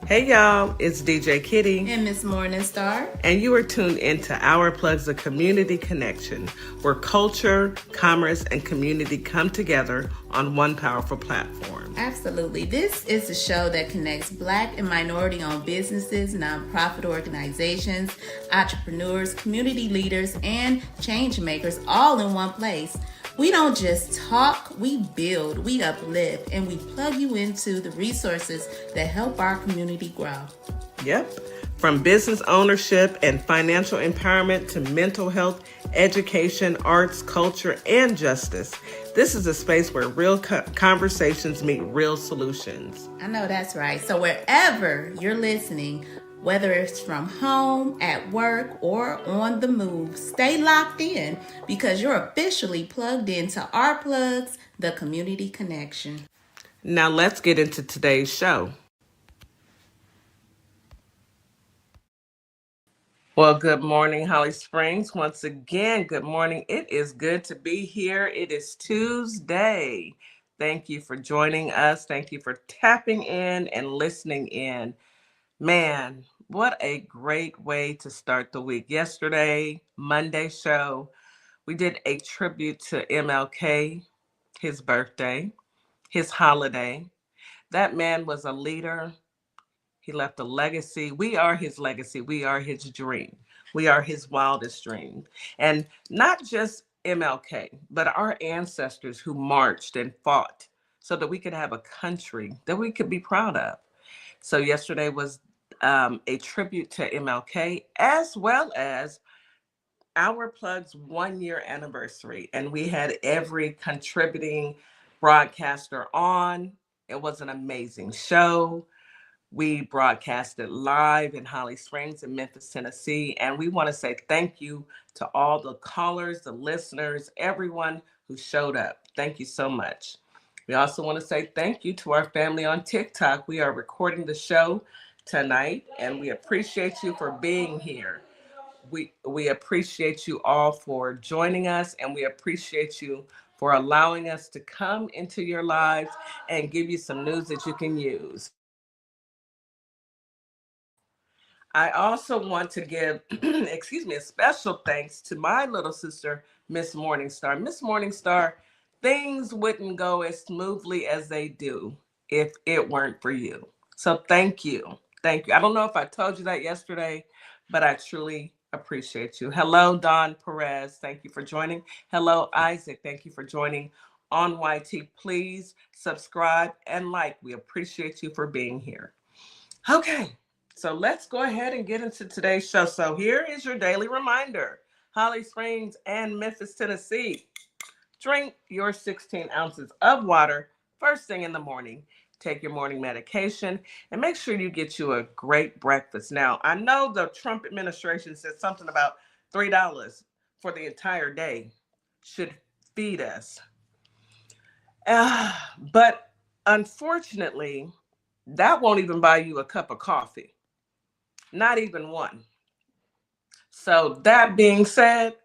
Hey y'all, it's DJ Kitty. And Miss Morningstar. And you are tuned into Our Plugs, a community connection, where culture, commerce, and community come together on one powerful platform. Absolutely. This is a show that connects Black and minority-owned businesses, nonprofit organizations, entrepreneurs, community leaders, and change makers all in one place. We don't just talk, we build, we uplift, and we plug you into the resources that help our community grow. Yep. From business ownership and financial empowerment to mental health, education, arts, culture, and justice, this is a space where real conversations meet real solutions. I know that's right. So wherever you're listening, whether it's from home, at work, or on the move, stay locked in because you're officially plugged into Our Plugs, the community connection. Now let's get into today's show. Well, good morning, Holly Springs. Once again, good morning. It is good to be here. It is Tuesday. Thank you for joining us. Thank you for tapping in and listening in. Man, what a great way to start the week. Yesterday, Monday show, we did a tribute to MLK, his birthday, his holiday. That man was a leader. He left a legacy. We are his legacy. We are his dream. We are his wildest dream. And not just MLK, but our ancestors who marched and fought so that we could have a country that we could be proud of. So yesterday was a tribute to MLK, as well as Our Plug's 1 year anniversary. And we had every contributing broadcaster on. It was an amazing show. We broadcasted live in Holly Springs in Memphis, Tennessee. And we want to say thank you to all the callers, the listeners, everyone who showed up. Thank you so much. We also want to say thank you to our family on TikTok. We are recording the show tonight, and we appreciate you for being here. We appreciate you all for joining us, and we appreciate you for allowing us to come into your lives and give you some news that you can use. I also want to give, a special thanks to my little sister, Miss Morningstar. Miss Morningstar, things wouldn't go as smoothly as they do if it weren't for you. So thank you. Thank you. I don't know if I told you that yesterday, but I truly appreciate you. Hello, Don Perez. Thank you for joining. Hello, Isaac. Thank you for joining on YT. Please subscribe and like. We appreciate you for being here. Okay. So let's go ahead and get into today's show. So here is your daily reminder. Holly Springs and Memphis, Tennessee. Drink your 16 ounces of water first thing in the morning. Take your morning medication and make sure you get you a great breakfast. Now, I know the Trump administration said something about $3 for the entire day should feed us. But unfortunately, that won't even buy you a cup of coffee. Not even one. So that being said,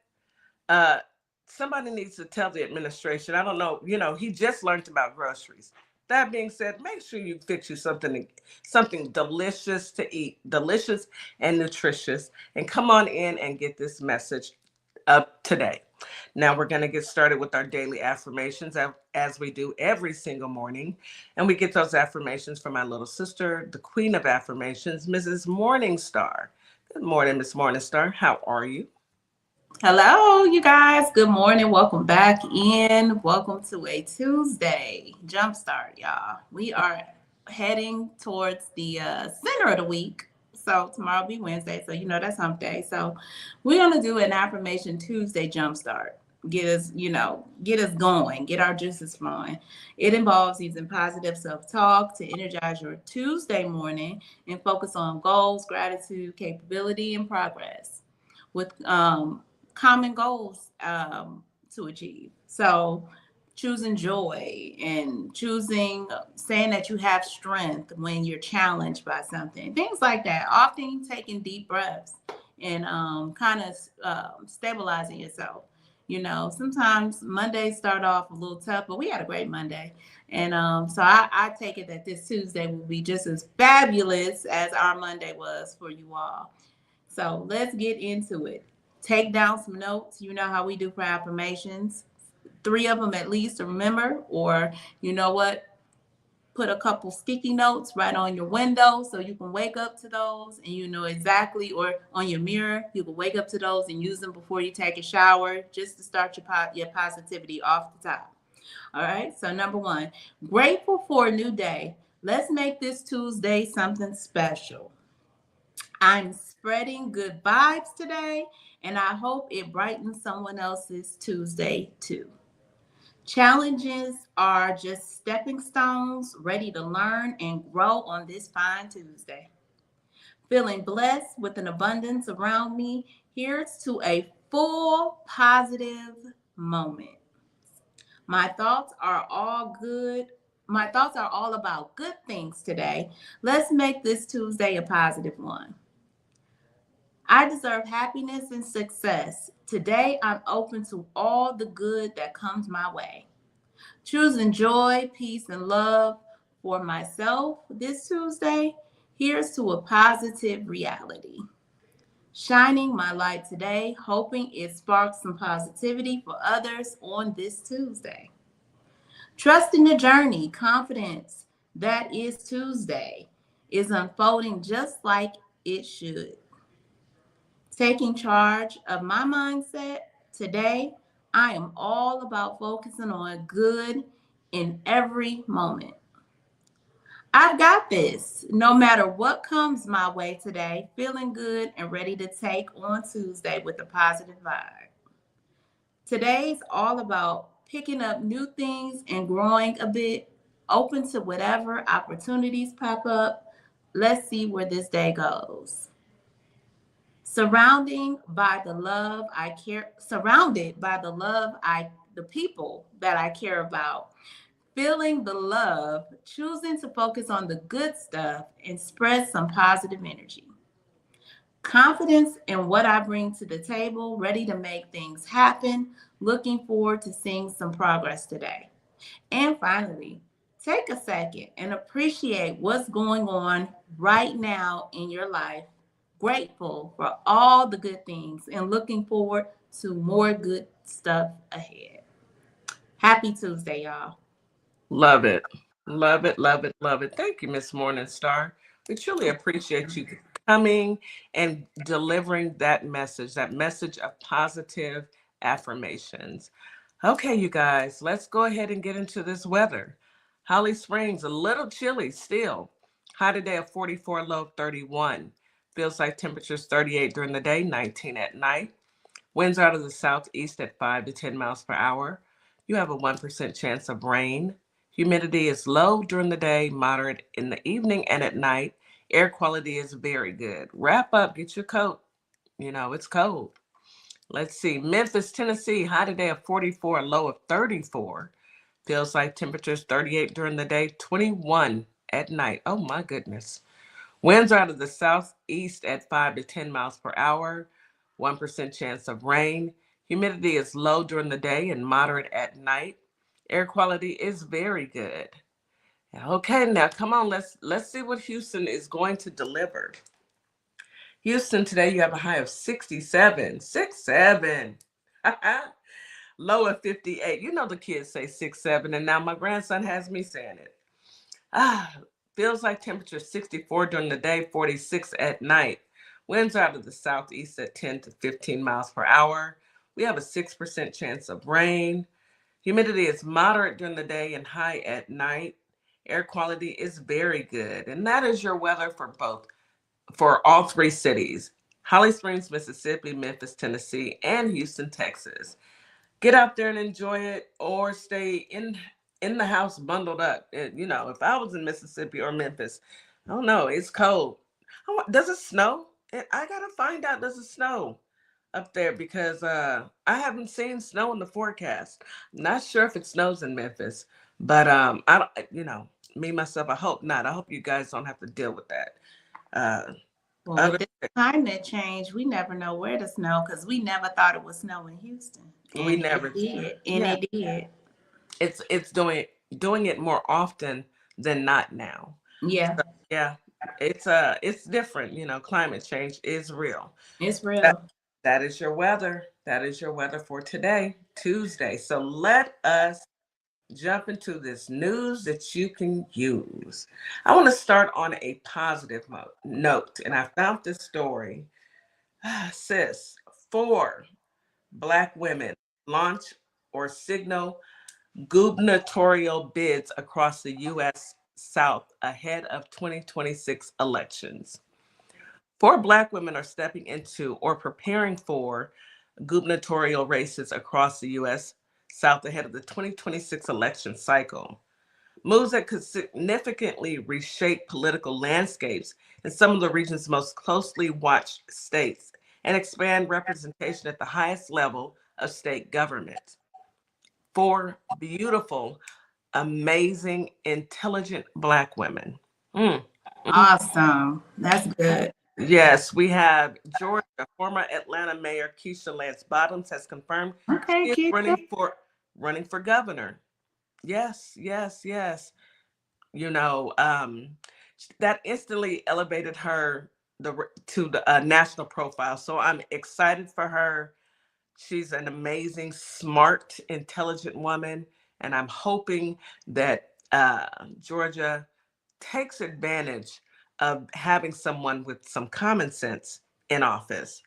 somebody needs to tell the administration, I don't know, he just learned about groceries. That being said, make sure you fix you something delicious to eat, delicious and nutritious, and come on in and get this message up today. Now we're going to get started with our daily affirmations as we do every single morning. And we get those affirmations from my little sister, the queen of affirmations, Mrs. Morningstar. Good morning, Miss Morningstar. How are you? Hello, you guys. Good morning. Welcome back in. Welcome to a Tuesday jumpstart, y'all. We are heading towards the center of the week. So tomorrow will be Wednesday. So that's hump day. So we're gonna do an affirmation Tuesday jumpstart. Get us going, get our juices flowing. It involves using positive self-talk to energize your Tuesday morning and focus on goals, gratitude, capability, and progress with common goals to achieve. So choosing joy and saying that you have strength when you're challenged by something, things like that. Often taking deep breaths and kind of stabilizing yourself. Sometimes Mondays start off a little tough, but we had a great Monday. And so I take it that this Tuesday will be just as fabulous as our Monday was for you all. So let's get into it. Take down some notes. You know how we do for affirmations. 3 of them at least to remember, or you know what? Put a couple sticky notes right on your window so you can wake up to those and you know exactly, or on your mirror, you can wake up to those and use them before you take a shower just to start your positivity off the top. All right, so number 1, grateful for a new day. Let's make this Tuesday something special. I'm spreading good vibes today, and I hope it brightens someone else's Tuesday too. Challenges are just stepping stones ready to learn and grow on this fine Tuesday. Feeling blessed with an abundance around me, here's to a full positive moment. My thoughts are all good. My thoughts are all about good things today. Let's make this Tuesday a positive one. I deserve happiness and success. Today, I'm open to all the good that comes my way. Choosing joy, peace, and love for myself this Tuesday. Here's to a positive reality. Shining my light today, hoping it sparks some positivity for others on this Tuesday. Trusting the journey, confidence that is Tuesday is unfolding just like it should. Taking charge of my mindset today, I am all about focusing on good in every moment. I've got this. No matter what comes my way today, feeling good and ready to take on Tuesday with a positive vibe. Today's all about picking up new things and growing a bit, open to whatever opportunities pop up. Let's see where this day goes. Surrounded by the people that I care about, feeling the love, choosing to focus on the good stuff and spread some positive energy. Confidence in what I bring to the table, ready to make things happen, looking forward to seeing some progress today. And finally, take a second and appreciate what's going on right now in your life. Grateful for all the good things and looking forward to more good stuff ahead. Happy Tuesday, y'all. Love it. Love it, love it, love it. Thank you, Miss Morningstar. We truly appreciate you coming and delivering that message of positive affirmations. Okay, you guys, let's go ahead and get into this weather. Holly Springs, a little chilly still. High today of 44, low of 31. Feels like temperatures 38 during the day, 19 at night. Winds out of the southeast at 5 to 10 miles per hour. You have a 1% chance of rain. Humidity is low during the day, moderate in the evening and at night. Air quality is very good. Wrap up, get your coat. You know, it's cold. Let's see. Memphis, Tennessee, high today of 44, low of 34. Feels like temperatures 38 during the day, 21 at night. Oh my goodness. Winds are out of the southeast at 5 to 10 miles per hour. 1% chance of rain. Humidity is low during the day and moderate at night. Air quality is very good. Okay, now come on, let's see what Houston is going to deliver. Houston, today you have a high of 67. 67. Low of 58. You know the kids say 6-7, and now my grandson has me saying it. Ah, feels like temperature 64 during the day, 46 at night. Winds out of the southeast at 10 to 15 miles per hour. We have a 6% chance of rain. Humidity is moderate during the day and high at night. Air quality is very good. And that is your weather for all 3 cities: Holly Springs, Mississippi, Memphis, Tennessee, and Houston, Texas. Get out there and enjoy it, or stay in the house bundled up. If I was in Mississippi or Memphis, I don't know, it's cold. Does it snow? I gotta find out, does it snow up there? Because I haven't seen snow in the forecast. Not sure if it snows in Memphis, but I don't, me myself, I hope not. I hope you guys don't have to deal with that. Uh, Well, with Other this climate change, we never know where to snow because we never thought it would snow in Houston, we and it never, did, and yeah, it did. it's doing it more often than not now. Yeah, Yeah, it's different. Climate change is real. it's That real. that is your weather. That is your weather for today, Tuesday. So let us jump into this news that you can use. I want to start on a positive note, and I found this story. Sis, 4 Black women launch or signal gubernatorial bids across the U.S. South ahead of 2026 elections. 4 Black women are stepping into or preparing for gubernatorial races across the U.S. South ahead of the 2026 election cycle. Moves that could significantly reshape political landscapes in some of the region's most closely watched states and expand representation at the highest level of state government. 4 beautiful, amazing, intelligent Black women. Mm. Awesome. That's good. Yes, we have Georgia. Former Atlanta Mayor Keisha Lance Bottoms has confirmed Okay, she is Keisha. running for governor. Yes, yes, yes. You know, that instantly elevated her to the national profile. So I'm excited for her. She's an amazing, smart, intelligent woman, and I'm hoping that Georgia takes advantage of having someone with some common sense in office.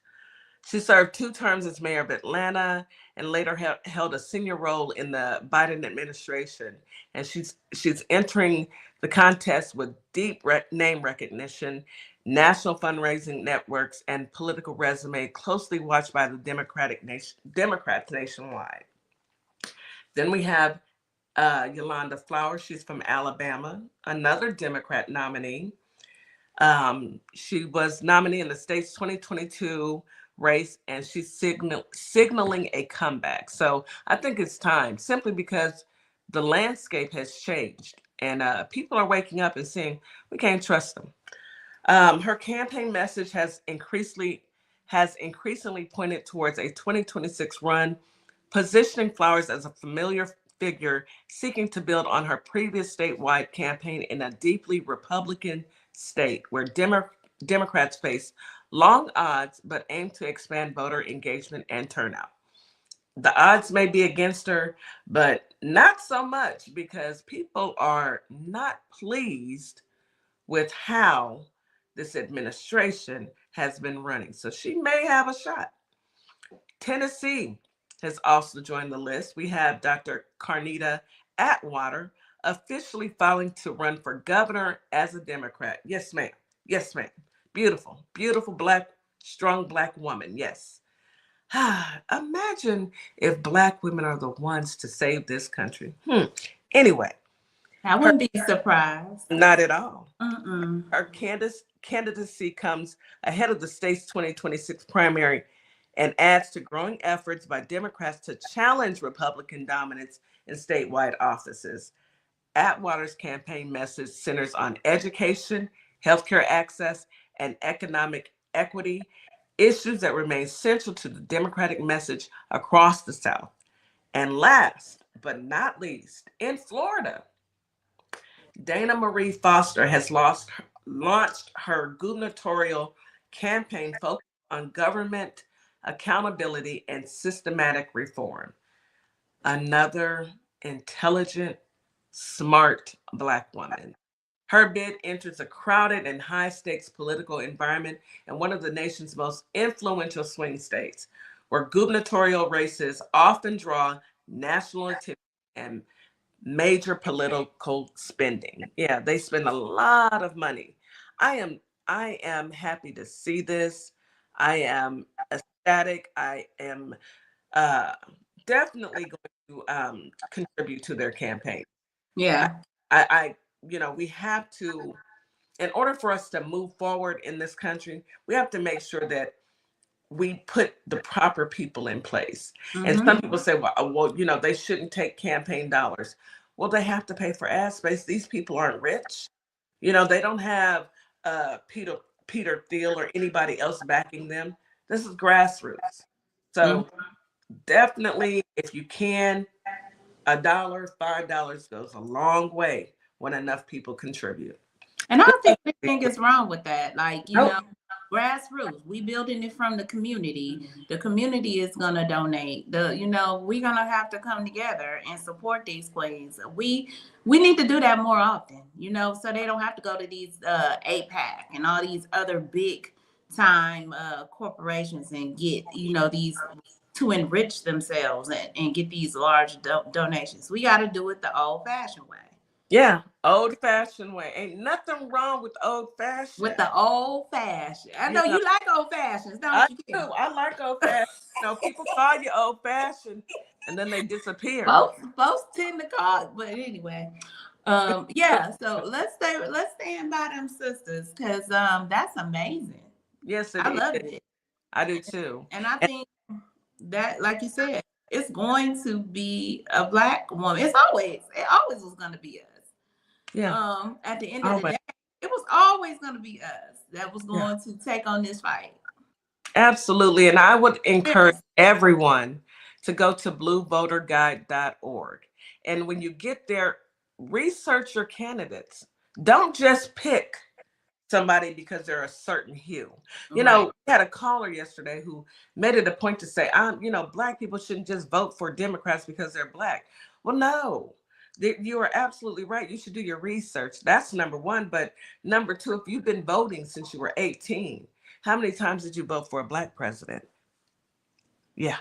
She served 2 terms as mayor of Atlanta and later held a senior role in the Biden administration. And she's entering the contest with deep name recognition, national fundraising networks, and political resume closely watched by the Democrats nationwide. Then we have Yolanda Flowers. She's from Alabama, another Democrat nominee. She was nominated in the state's 2022 race, and she's signaling a comeback. So I think it's time, simply because the landscape has changed, and people are waking up and saying we can't trust them. Her campaign message has increasingly pointed towards a 2026 run, positioning Flowers as a familiar figure seeking to build on her previous statewide campaign in a deeply Republican state where Democrats face long odds but aim to expand voter engagement and turnout. The odds may be against her, but not so much, because people are not pleased with how this administration has been running. So she may have a shot. Tennessee has also joined the list. We have Dr. Carnita Atwater officially filing to run for governor as a Democrat. Yes, ma'am. Yes, ma'am. Beautiful, beautiful strong Black woman. Yes. Imagine if Black women are the ones to save this country. Anyway, I her, wouldn't be surprised. not at all. Mm-mm. Her candidacy comes ahead of the state's 2026 primary and adds to growing efforts by Democrats to challenge Republican dominance in statewide offices. Atwater's campaign message centers on education, healthcare access, and economic equity, issues that remain central to the Democratic message across the South. And last but not least, in Florida, Dana Marie Foster has launched her gubernatorial campaign focused on government accountability and systematic reform. Another intelligent, smart Black woman. Her bid enters a crowded and high stakes political environment in one of the nation's most influential swing states, where gubernatorial races often draw national attention and major political spending. Yeah, they spend a lot of money. I am happy to see this. I am ecstatic. I am uh, definitely going to contribute to their campaign. I, Yeah. we have to, in order for us to move forward in this country, we have to make sure that we put the proper people in place. And Mm-hmm. some people say, well, they shouldn't take campaign dollars. Well, they have to pay for ad space. These people aren't rich. They don't have uh, Peter Peter Thiel or anybody else backing them. This is grassroots. Mhm. So definitely, if you can, $1, $5 goes a long way when enough people contribute. And I Good don't think luck. anything is wrong with that. Like, Nope. grassroots. We building it from the community. The community is gonna donate. We're gonna have to come together and support these queens. We need to do that more often, so they don't have to go to these APAC and all these other big time corporations and get, these to enrich themselves and get these large donations. We got to do it the old fashioned way. Yeah, old fashioned way. Ain't nothing wrong with old With fashioned. the old fashioned. I You know know, you like old fashions, don't I you, do. Kim? I like old fashioned. People call you old fashioned and then they disappear. Folks tend to call it, but anyway. Yeah, so let's stand by them sisters because that's amazing. Yes, it I is. love it. I do too. And I And think that, like you said, it's going to be a black woman. It always was gonna be us. yeah, At the end of the always. day, it was always gonna be us that was Yeah, going to take on this fight. absolutely. And I would encourage Yes. everyone to go to bluevoterguide.org. And when you get there, research your candidates. Don't just pick somebody because they're a certain hue. Right. We had a caller yesterday who made it a point to say, Black people shouldn't just vote for Democrats because they're Black. Well, no, you are absolutely right. You should do your research. That's number one. But number two, if you've been voting since you were 18, how many times did you vote for a Black president? Yeah.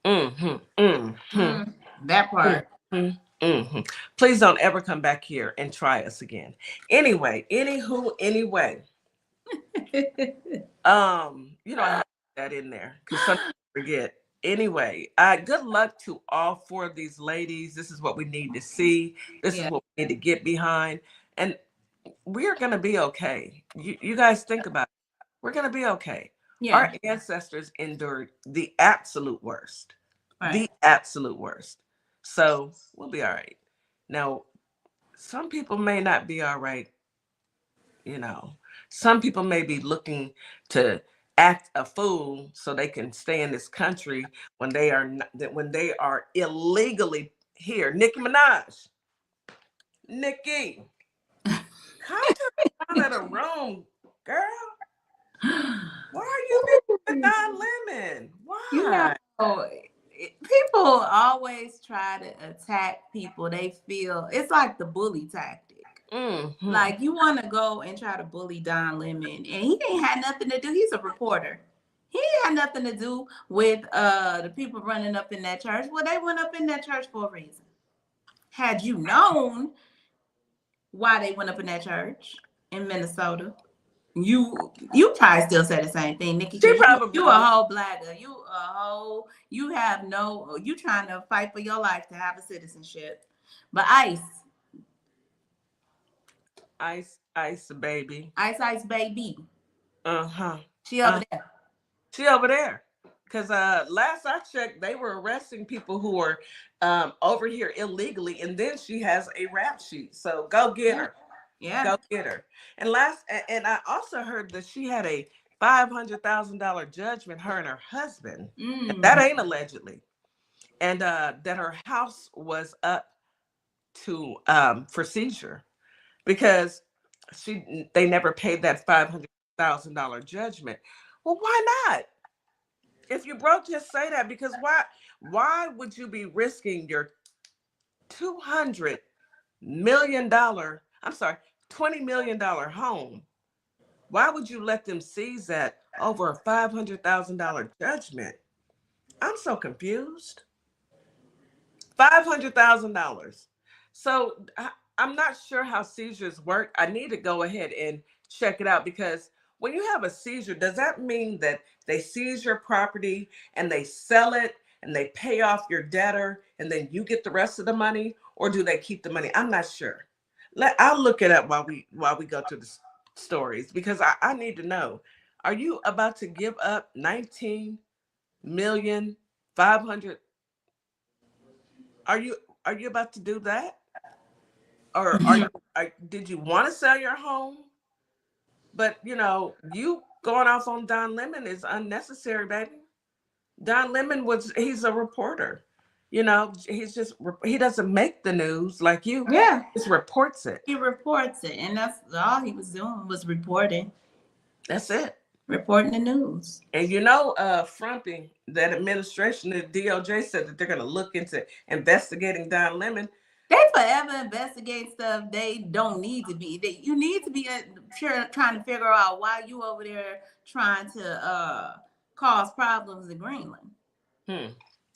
Mm-hmm. Mm-hmm. That part. Mm-hmm. Mm-hmm. Please don't ever come back here and try us again. Anyway, anyway. I have that in there because some people forget. Anyway, good luck to all four of these ladies. This is what we need to see. This is Yeah. what we need to get behind. And we're going to be okay. You guys think about it. We're going to be okay. Yeah. Our ancestors endured the absolute worst. Right. The absolute worst. So we'll be all right. Now, some people may not be all right. Some people may be looking to act a fool so they can stay in this country when they are not, when they are illegally here. Nicki Minaj, Nicki, come to the front of the room, girl. Why are you being with Don Lemon? Why? People always try to attack people. They feel it's like the bully tactic. Mm-hmm. Like you want to go and try to bully Don Lemon, and he ain't had nothing to do. He's a reporter. He ain't had nothing to do with the people running up in that church. Well, they went up in that church for a reason. Had you known why they went up in that church in Minnesota, you probably still say the same thing, Nikki. She probably You a whole blagger. You have no. You trying to fight for your life to have a citizenship, but Ice baby. Ice baby. Uh-huh. She over there. She over there. Because last I checked, they were arresting people who are over here illegally, and then she has a rap sheet. So go get her. Yeah. Go get her. And I also heard that she had a $500,000 judgment, her and her husband. And that ain't allegedly. And that her house was up to for seizure because they never paid that $500,000 judgment. Well, why not? If you broke, just say that, because why would you be risking your $200 million, I'm sorry, $20 million home? Why would you let them seize that over a $500,000 judgment? I'm so confused. $500,000. So I'm not sure how seizures work. I need to go ahead and check it out, because when you have a seizure, does that mean that they seize your property and they sell it and they pay off your debtor and then you get the rest of the money, or do they keep the money? I'm not sure. I'll look it up while we go through the stories, because I need to know. Are you about to give up 19,500,000? Are you about to do that? Or did you want to sell your home? But you going off on Don Lemon is unnecessary, baby. Don Lemon he's a reporter. He doesn't make the news like you. Yeah. He just reports it. He reports it. And that's all he was doing, was reporting. That's it. Reporting the news. And fronting that administration, the DOJ said that they're going to look into investigating Don Lemon. They forever investigate stuff they don't need to be. You need to be trying to figure out why you over there trying to cause problems in Greenland.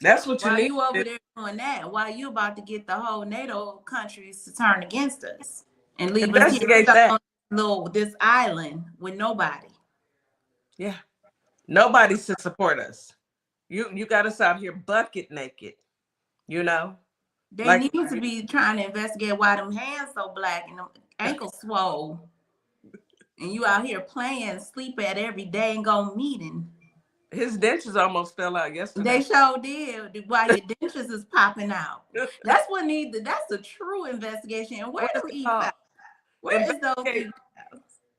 That's what you Why need. You over there doing that? Why you about to get the whole NATO countries to turn against us and leave us here on this island with nobody? Yeah, nobody to support us. You got us out here bucket naked. They need to be trying to investigate why them hands so black and them ankles swole. And you out here playing, sleep at every day and go meeting. His dentures almost fell out yesterday. They sure did. Why your dentures is popping out. That's the true investigation. And where is the files? Where is those files?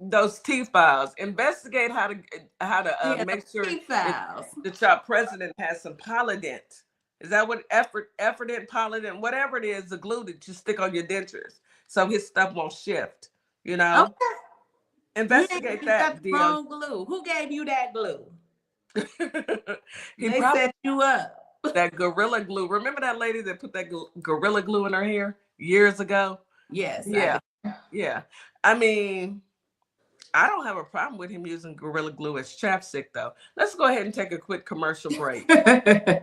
Those T files. Investigate how to make sure that your president has some Polident. Is that what Effordent, Polident, whatever it is, the glue that you stick on your dentures so his stuff won't shift? Okay. Investigate that. You got the wrong glue. Who gave you that glue? They set you up. That Gorilla Glue. Remember that lady that put that Gorilla Glue in her hair years ago? Yes. Yeah. I mean, I don't have a problem with him using Gorilla Glue as chapstick, though. Let's go ahead and take a quick commercial break.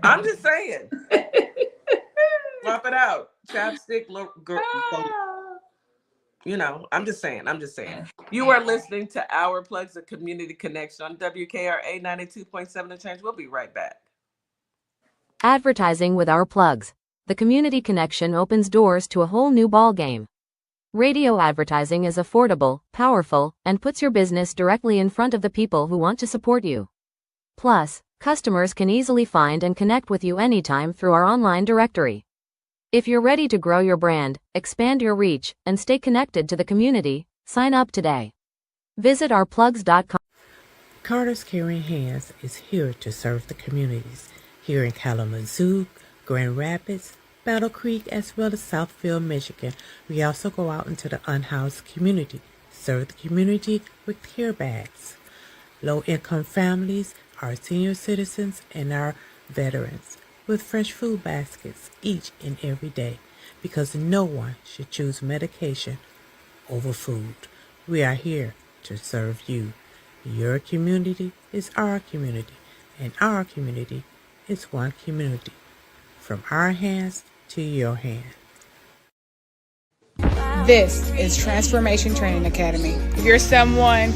I'm just saying. Swap it out. Chapstick, I'm just saying. You are listening to Our Plugs, a Community Connection on WKRA 92.7 The Change. We'll be right back. Advertising with Our Plugs. The Community Connection opens doors to a whole new ballgame. Radio advertising is affordable, powerful, and puts your business directly in front of the people who want to support you. Plus, customers can easily find and connect with you anytime through our online directory. If you're ready to grow your brand, expand your reach, and stay connected to the community, sign up today. Visit ourplugs.com. Carter's Caring Hands is here to serve the communities here in Kalamazoo, Grand Rapids, Battle Creek, as well as Southfield, Michigan. We also go out into the unhoused community, serve the community with care bags. Low-income families, our senior citizens, and our veterans with fresh food baskets each and every day, because no one should choose medication over food. We are here to serve you. Your community is our community, and our community is one community. From our hands to your hand. This is Transformation Training Academy. If you're someone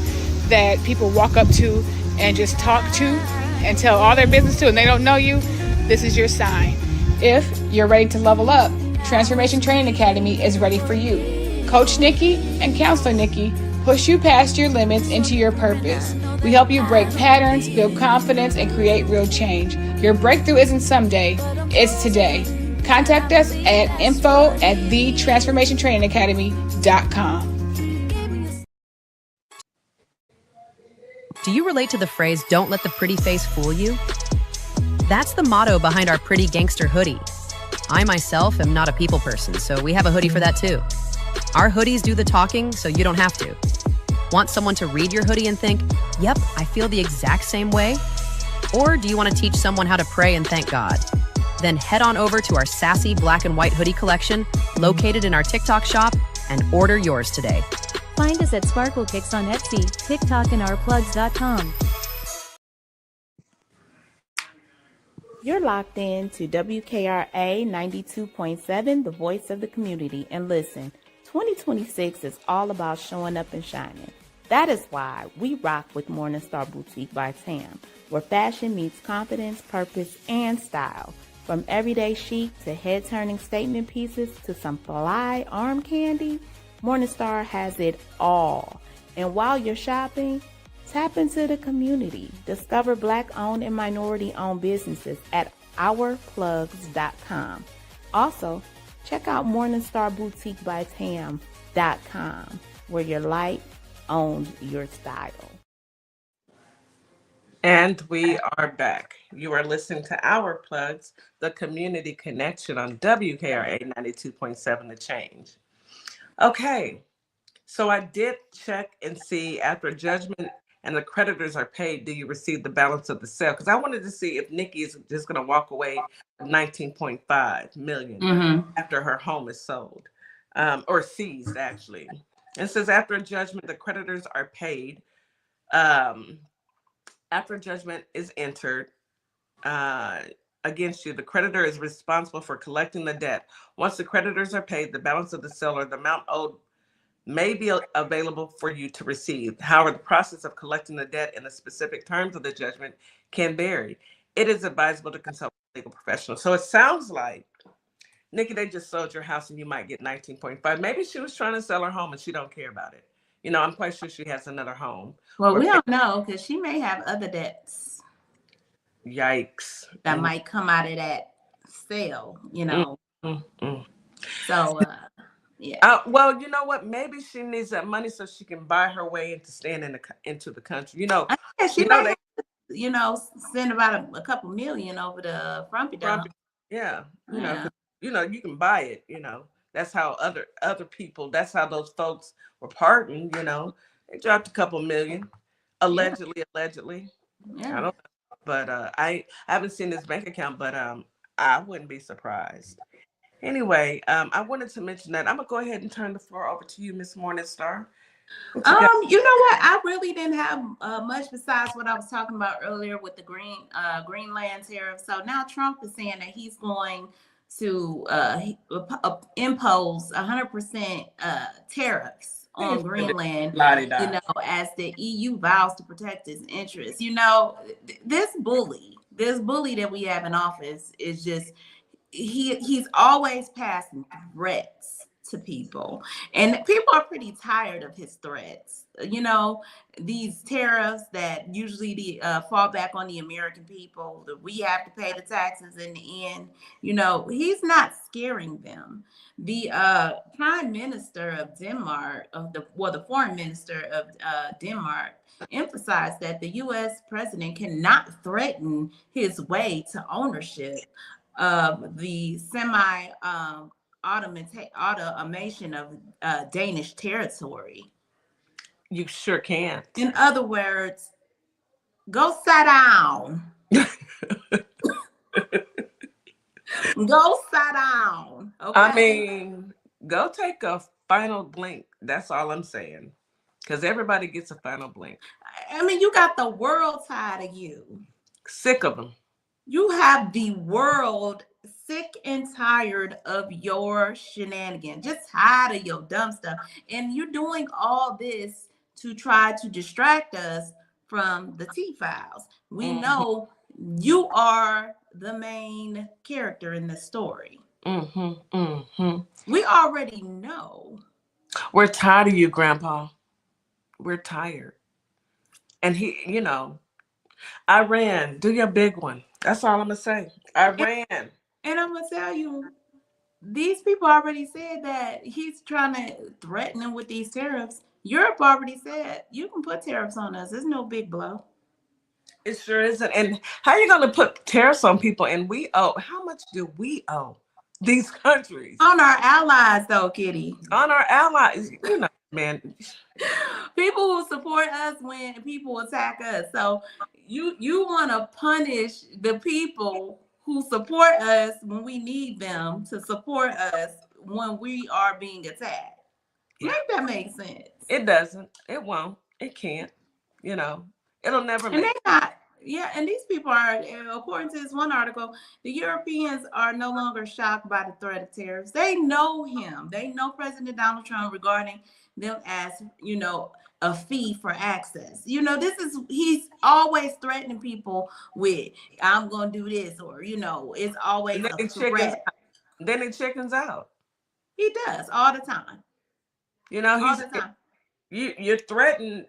that people walk up to and just talk to and tell all their business to and they don't know you, this is your sign. If you're ready to level up, Transformation Training Academy is ready for you. Coach Nikki and Counselor Nikki push you past your limits into your purpose. We help you break patterns, build confidence, and create real change. Your breakthrough isn't someday, it's today. Contact us at info@thetransformationtrainingacademy.com. Do you relate to the phrase, "Don't let the pretty face fool you"? That's the motto behind our Pretty Gangster hoodie. I myself am not a people person, so we have a hoodie for that too. Our hoodies do the talking, so you don't have to. Want someone to read your hoodie and think, "Yep, I feel the exact same way"? Or do you want to teach someone how to pray and thank God? Then head on over to our sassy black and white hoodie collection located in our TikTok shop and order yours today. Find us at Sparkle Kicks on Etsy, TikTok, and ourplugs.com. You're locked in to WKRA 92.7, the voice of the community. And listen, 2026 is all about showing up and shining. That is why we rock with Morningstar Boutique by Tam, where fashion meets confidence, purpose, and style. From everyday chic to head-turning statement pieces to some fly arm candy, Morningstar has it all. And while you're shopping, tap into the community. Discover Black-owned and minority-owned businesses at ourplugs.com. Also, check out MorningstarBoutiqueByTam.com, where your light owned your style. And we are back. You are listening to Our Plugs, the community connection on WKRA 92.7 The Change. Okay, so I did check and see after judgment and the creditors are paid, do you receive the balance of the sale? Because I wanted to see if Nikki is just going to walk away with 19.5 million Mm-hmm. after her home is sold, or seized actually. It says after judgment, the creditors are paid. After judgment is entered against you, the creditor is responsible for collecting the debt. Once the creditors are paid, the balance of the seller, the amount owed, may be available for you to receive. However, the process of collecting the debt and the specific terms of the judgment can vary. It is advisable to consult a legal professional. So it sounds like, Nikki, they just sold your house and you might get 19.5. Maybe she was trying to sell her home and she don't care about it. You know, I'm quite sure she has another home. Well, we don't know because she may have other debts Yikes. that might come out of that sale, you know. So, yeah. Well, you know what? Maybe she needs that money so she can buy her way into staying into the country. You know, Yeah, she might, send about a couple million over to Frumpy Dump. Yeah, you know, you can buy it. You know, that's how other people. That's how those folks were parting. You know, they dropped a couple million, allegedly. Yeah. I don't know, but I haven't seen his bank account, but I wouldn't be surprised. Anyway, I wanted to mention that. I'm gonna go ahead and turn the floor over to you, Miss Morningstar. You know what? I really didn't have much besides what I was talking about earlier with the Greenland tariff. So now Trump is saying that he's going to impose 100% tariffs on Greenland, as the EU vows to protect its interests. You know, this bully that we have in office is just, he's always passing threats to people, and people are pretty tired of his threats. You know, these tariffs that usually fall back on the American people, that we have to pay the taxes in the end. You know, he's not scaring them. The prime minister of Denmark, the foreign minister of Denmark, emphasized that the U.S. president cannot threaten his way to ownership of the automation of Danish territory. You sure can. In other words, go sit down. Go sit down. Okay? I mean, go take a final blink. That's all I'm saying. Because everybody gets a final blink. I mean, you got the world tired of you. Sick of them. You have the world sick and tired of your shenanigans, just tired of your dumb stuff. And you're doing all this to try to distract us from the T-Files. We know you are the main character in the story. We already know. We're tired of you, Grandpa. We're tired. And he, you know, Iran, do your big one. That's all I'm going to say. Iran. And I'm going to tell you, these people already said that he's trying to threaten them with these tariffs. Europe already said, you can put tariffs on us. It's no big blow. It sure isn't. And how are you going to put tariffs on people? And we owe, how much do we owe these countries? On our allies, though, Kitty. On our allies. You know, man. People who support us when people attack us. So you want to punish the people who support us when we need them to support us when we are being attacked. Make that make sense. It doesn't. It won't. It can't. You know, it'll never make sense. And these people are, according to this one article, the Europeans are no longer shocked by the threat of tariffs. They know him. They know President Donald Trump regarding them as, you know, a fee for access. You know, he's always threatening people with, I'm going to do this, or, you know, it's always a threat. Then it chickens out. He does all the time. You know, all the time. You threaten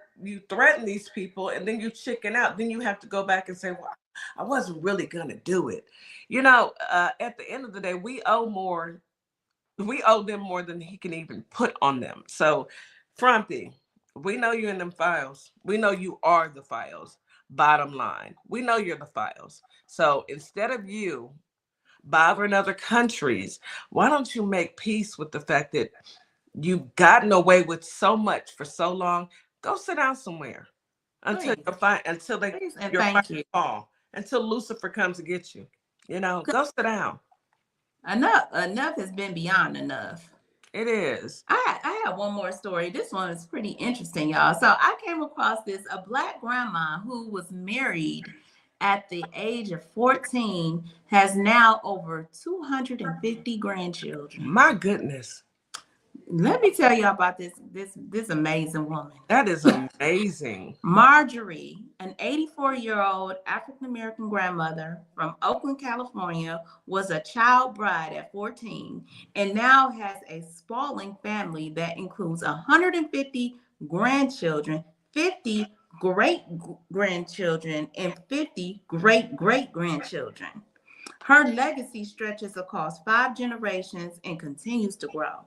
these people, and then you chicken out. Then you have to go back and say, well, I wasn't really going to do it. You know, at the end of the day, we owe them more than he can even put on them. So, Frumpy, We know you're in them files. We know you are the files. Bottom line, we know you're the files. So instead of you bothering other countries, why don't you make peace with the fact that you've gotten away with so much for so long? Go sit down somewhere until Please. you find until they Please and your thank fire you. fall, until Lucifer comes to get you. You know, go sit down. Enough has been beyond enough. It is. I have one more story. This one is pretty interesting, y'all. So I came across a Black grandma who was married at the age of 14, has now over 250 grandchildren. My goodness. Let me tell y'all about this amazing woman. That is amazing. Marjorie, an 84-year-old African-American grandmother from Oakland, California, was a child bride at 14 and now has a sprawling family that includes 150 grandchildren, 50 great-grandchildren, and 50 great-great-grandchildren. Her legacy stretches across 5 generations and continues to grow.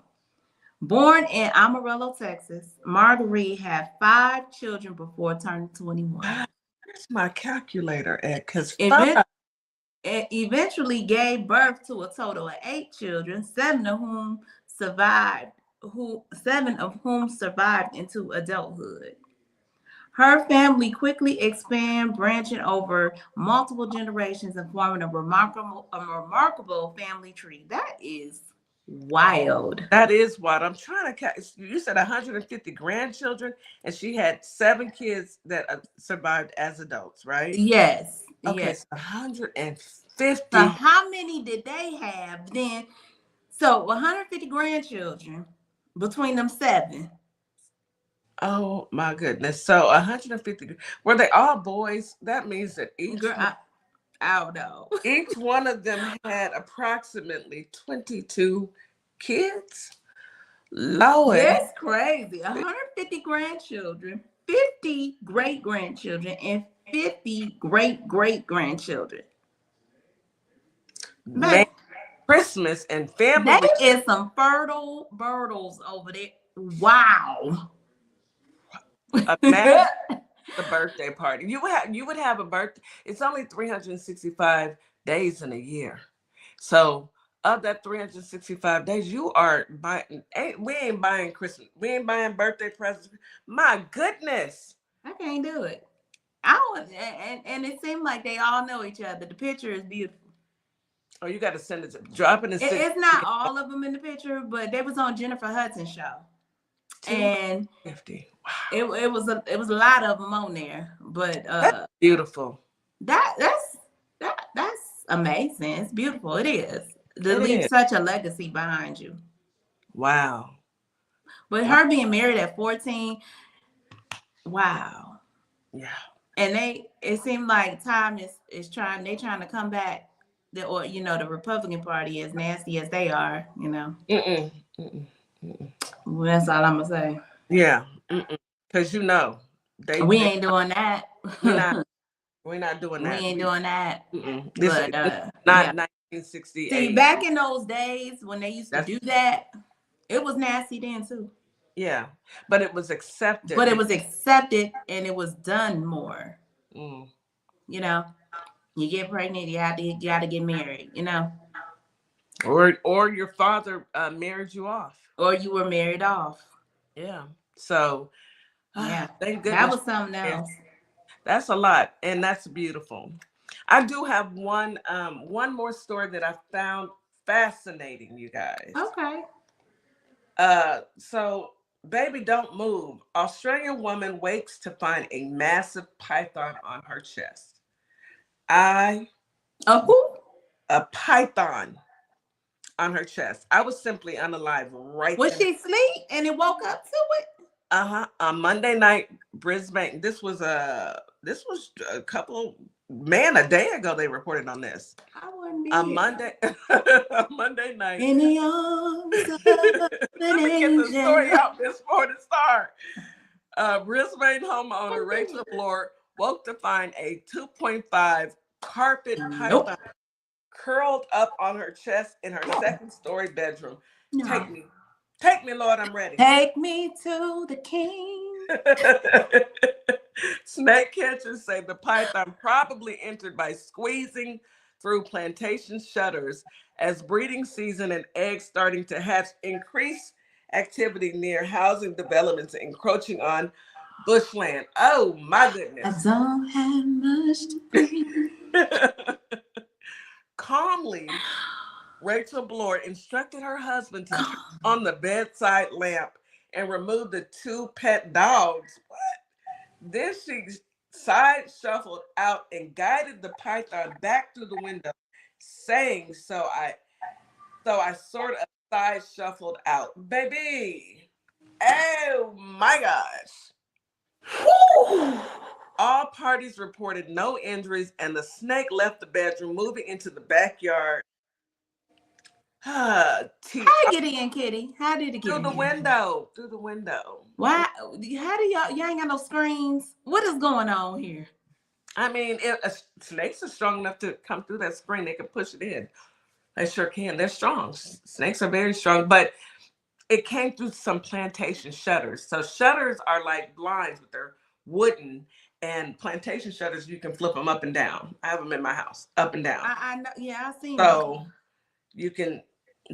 Born in Amarillo, Texas, Marguerite had 5 children before turning 21. Where's my calculator at? Because Eventually gave birth to a total of 8 children, 7 of whom survived into adulthood. Her family quickly expanded, branching over multiple generations and forming a remarkable family tree. That is wild. that is what I'm trying to catch. You said 150 grandchildren, and she had 7 kids that survived as adults, right? Yes. Okay, Yes. so 150. So how many did they have then? So 150 grandchildren between them 7. Oh my goodness. So 150. Were they all boys? That means that Girl, I don't know. each one of them had approximately 22 kids. Lord. That's crazy. 150 grandchildren, 50 great-grandchildren, and 50 great-great-grandchildren. Man, Christmas and family. That is some fertile birds over there. Wow. Imagine the birthday party. You would have a birthday. It's only 365 days in a year. So of that 365 days, you are buying. We ain't buying Christmas. We ain't buying birthday presents. My goodness. I can't do it. I don't, and it seemed like they all know each other. The picture is beautiful. Oh, you got to send it. Drop it in. It's not all of them in the picture, but they was on Jennifer Hudson's show, and 50. Wow. It was a lot of them on there. But that's beautiful. That's amazing. It's beautiful. It is. To leave such a legacy behind you. Wow. But her being married at 14, wow. Yeah. And it seemed like time is trying to come back. The Republican Party, as nasty as they are, Well, that's all I'm gonna say. Yeah. Because we ain't doing that. We're not doing that. We ain't doing that. This but is not 1968. See, back in those days when they used to do that, it was nasty then too. Yeah, but it was accepted. But it was accepted, and it was done more. You get pregnant, you got to get married. Or your father married you off, or you were married off. Yeah. So yeah, thank goodness that was something else. That's a lot, and that's beautiful. I do have one more story that I found fascinating, you guys. Okay. So baby, don't move. Australian woman wakes to find a massive python on her chest. A python on her chest. I was simply unalive right Was she asleep and it woke up to it? On Monday night, Brisbane. This was a day ago they reported on this. I wouldn't be Monday night. In the arms of Let me get the story out before it starts. Brisbane homeowner Rachel Bloor woke to find a 2.5 carpet python curled up on her chest in her second-story bedroom. No. Take me, Lord, I'm ready. Take me to the King. Snake catchers say the python probably entered by squeezing through plantation shutters as breeding season and eggs starting to hatch increase activity near housing developments encroaching on bushland. Oh my I goodness. don't have much to bring. Calmly, Rachel Bloor instructed her husband to turn on the bedside lamp and remove the 2 pet dogs. What? Then she side shuffled out and guided the python back through the window, saying, so I sort of side shuffled out. Baby, oh my gosh. Woo! All parties reported no injuries, and the snake left the bedroom, moving into the backyard. How did it get in, Kitty? How did it get Through in? the window. Through the window. Why? How do y'all ain't got no screens? What is going on here? I mean, if snakes are strong enough to come through that screen, they can push it in. They sure can. They're strong. Snakes are very strong, but it came through some plantation shutters. So shutters are like blinds, but they're wooden. And plantation shutters, you can flip them up and down. I have them in my house, up and down. I know. Yeah, I seen. So you can,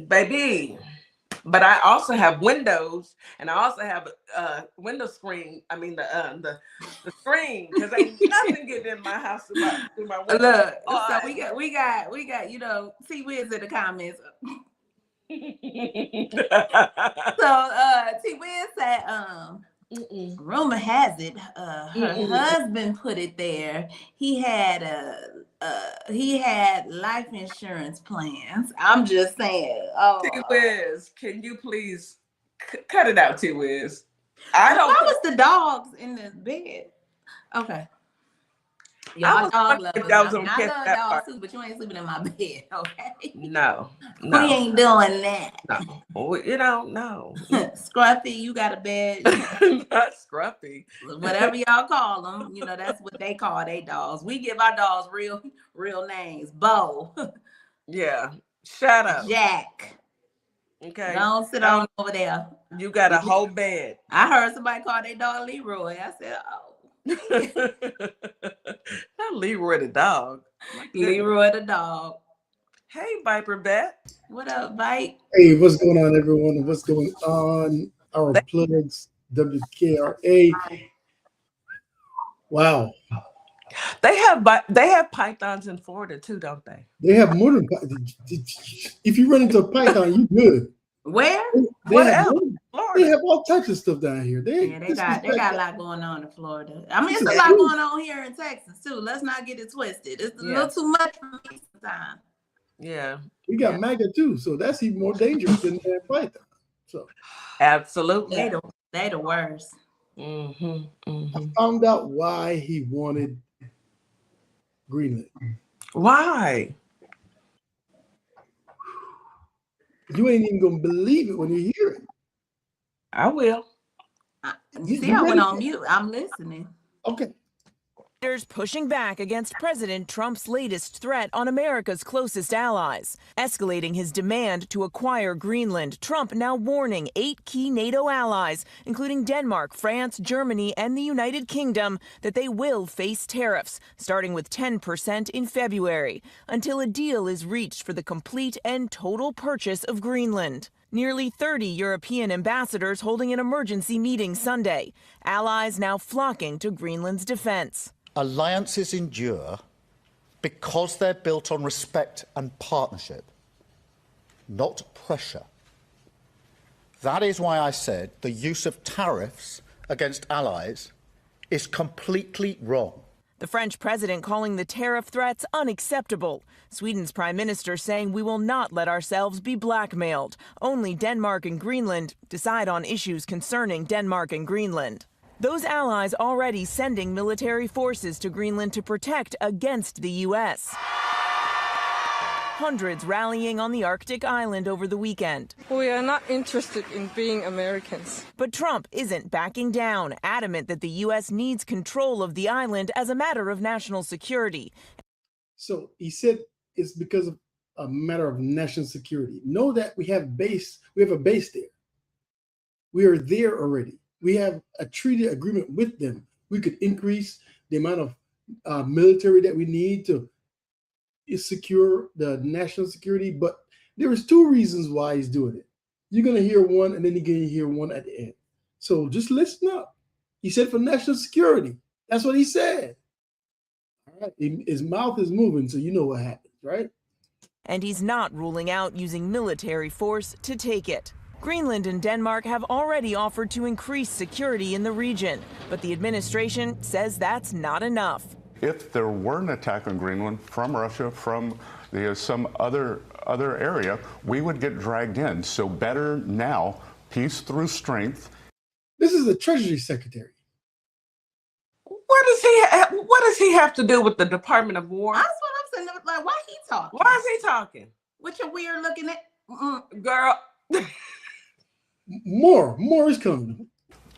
baby. But I also have windows, and I also have a window screen. I mean the screen, because ain't nothing getting in my house through my window. Look, so we got T Wiz in the comments. So T Wiz said rumor has it her husband put it there. He had life insurance plans. I'm just saying. Oh, T Wiz, can you please cut it out, T Wiz? I don't. Why was the dogs in the bed? Okay. Y'all dog lovers. I love dogs too, but you ain't sleeping in my bed, okay? No. We ain't doing that. No. You don't know. Scruffy, you got a bed. Not Scruffy. Whatever y'all call them, that's what they call their dogs. We give our dogs real names. Bo. Yeah. Shut up. Jack. Okay. Don't sit on over there. You got a whole bed. I heard somebody call their dog Leroy. I said, oh. Not Leroy the dog. Leroy the dog. Hey, Viper Bet. What up, Vipe? Hey, what's going on, everyone? What's going on? Our plugs, WKRA. Wow. They have pythons in Florida too, don't they? They have more than, if you run into a python, you good. Where? They have all types of stuff down here. They got a lot going on in Florida. I mean, it's a lot going on here in Texas too. Let's not get it twisted. It's a little too much for me sometimes. Yeah. We got MAGA too, so that's even more dangerous than that python. So absolutely, they the worst. I found out why he wanted Greenland. Why? You ain't even gonna believe it when you hear it. I will. You see, I went on mute. I'm listening. Okay. Pushing back against President Trump's latest threat on America's closest allies, escalating his demand to acquire Greenland. Trump now warning 8 key NATO allies, including Denmark, France, Germany, and the United Kingdom, that they will face tariffs, starting with 10% in February, until a deal is reached for the complete and total purchase of Greenland. Nearly 30 European ambassadors holding an emergency meeting Sunday, allies now flocking to Greenland's defense. Alliances endure because they're built on respect and partnership, not pressure. That is why I said the use of tariffs against allies is completely wrong. The French president calling the tariff threats unacceptable. Sweden's prime minister saying we will not let ourselves be blackmailed. Only Denmark and Greenland decide on issues concerning Denmark and Greenland. Those allies already sending military forces to Greenland to protect against the U.S. Hundreds rallying on the Arctic island over the weekend. We are not interested in being Americans. But Trump isn't backing down, adamant that the U.S. needs control of the island as a matter of national security. So he said it's because of a matter of national security. Know that we have a base there. We are there already. We have a treaty agreement with them. We could increase the amount of military that we need to secure the national security. But there is two reasons why he's doing it. You're going to hear one, and then you're going to hear one at the end. So just listen up. He said for national security. That's what he said. All right. His mouth is moving, so you know what happens, right? And he's not ruling out using military force to take it. Greenland and Denmark have already offered to increase security in the region, but the administration says that's not enough. If there were an attack on Greenland from Russia, from some other area, we would get dragged in. So better now, peace through strength. This is the Treasury Secretary. What does he have to do with the Department of War? That's what I'm saying. Like, why he talking? Why is he talking? With your weird looking at girl. More is coming.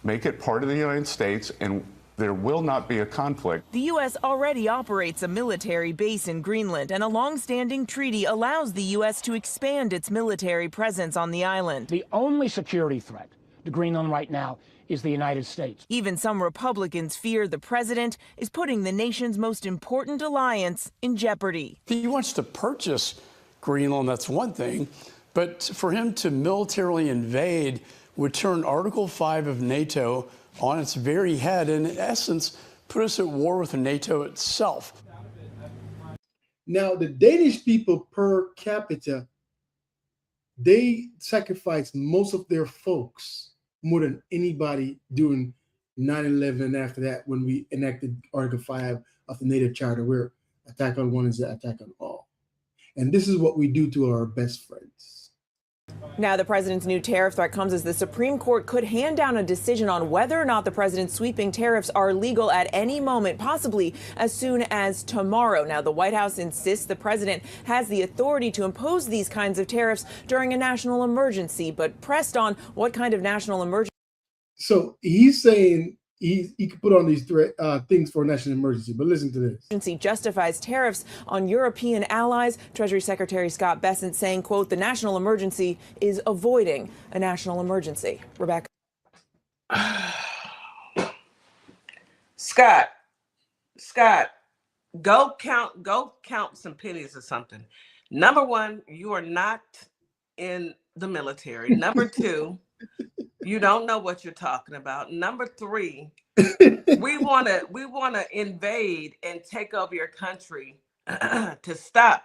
Make it part of the United States, and there will not be a conflict. The U.S. already operates a military base in Greenland, and a long-standing treaty allows the U.S. to expand its military presence on the island. The only security threat to Greenland right now is the United States. Even some Republicans fear the president is putting the nation's most important alliance in jeopardy. If he wants to purchase Greenland, that's one thing, but for him to militarily invade would turn Article 5 of NATO on its very head and, in essence, put us at war with NATO itself. Now, the Danish people per capita, they sacrificed most of their folks more than anybody during 9/11 and after that, when we enacted Article 5 of the NATO Charter, where attack on one is an attack on all. And this is what we do to our best friends. Now, the president's new tariff threat comes as the Supreme Court could hand down a decision on whether or not the president's sweeping tariffs are legal at any moment, possibly as soon as tomorrow. Now, the White House insists the president has the authority to impose these kinds of tariffs during a national emergency, but pressed on what kind of national emergency. So he's saying he could put on these things for a national emergency, but listen to this. Justifies tariffs on European allies. Treasury Secretary Scott Bessent saying, quote, the national emergency is avoiding a national emergency. Rebecca. Scott, go count some pennies or something. Number one, you are not in the military. Number two, you don't know what you're talking about. Number three, we want to invade and take over your country to stop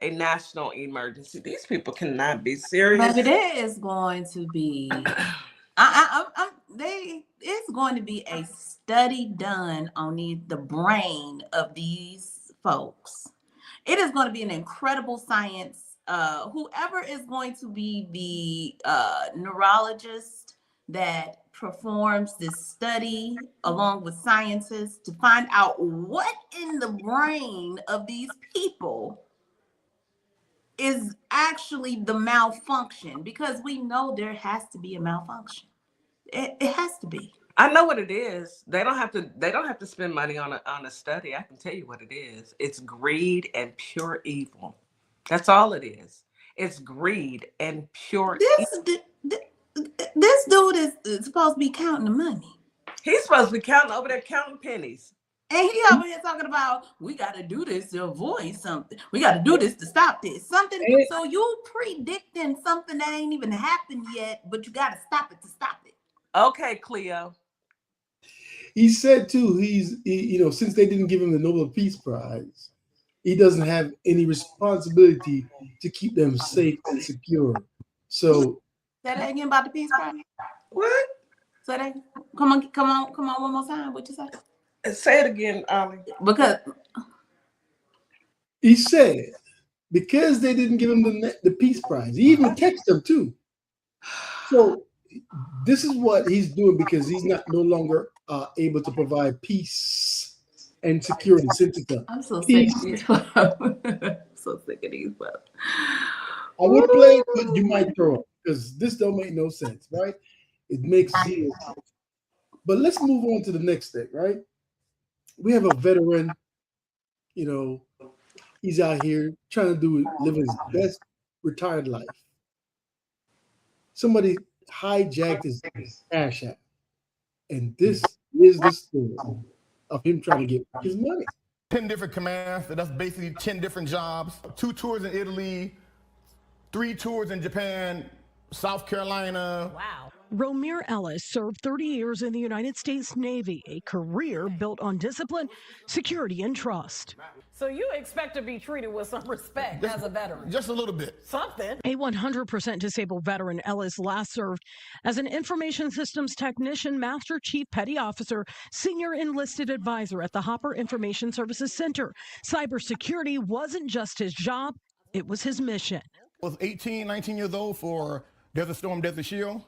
a national emergency. These people cannot be serious. But it is going to be. It's going to be a study done on the brain of these folks. It is going to be an incredible science. Whoever is going to be the neurologist that performs this study along with scientists to find out what in the brain of these people is actually the malfunction, because we know there has to be a malfunction. It has to be. I know what it is. They don't have to spend money on a study. I can tell you what it is. It's greed and pure evil. That's all it is. It's greed and pure evil. This dude is supposed to be counting the money. He's supposed to be over there counting pennies. And he over here talking about, we got to do this to avoid something. We got to do this to stop this. Something. So you predicting something that ain't even happened yet, but you got to stop it to stop it. Okay, Cleo. He said too, since they didn't give him the Nobel Peace Prize, he doesn't have any responsibility to keep them safe and secure. So say that again about the Peace Prize. What? Say that. Come on, one more time. What you say? Say it again, Ollie. Because he said because they didn't give him the Peace Prize. He even texted them too. So this is what he's doing because he's no longer able to provide peace and security. I'm so sick of these folks. So sick of these folks. I would play it, but you might throw it because this don't make no sense, right? It makes zero sense. But let's move on to the next thing, right? We have a veteran, he's out here trying to live his best retired life. Somebody hijacked his Cash App. And this is the story of him trying to get his money. 10 different commands, so that's basically 10 different jobs. 2 tours in Italy, 3 tours in Japan, South Carolina. Wow. Romir Ellis served 30 years in the United States Navy, a career built on discipline, security, and trust. So you expect to be treated with some respect as a veteran? Just a little bit. Something. A 100% disabled veteran, Ellis last served as an information systems technician, master chief petty officer, senior enlisted advisor at the Hopper Information Services Center. Cybersecurity wasn't just his job, it was his mission. I was 18, 19 years old for Desert Storm, Desert Shield,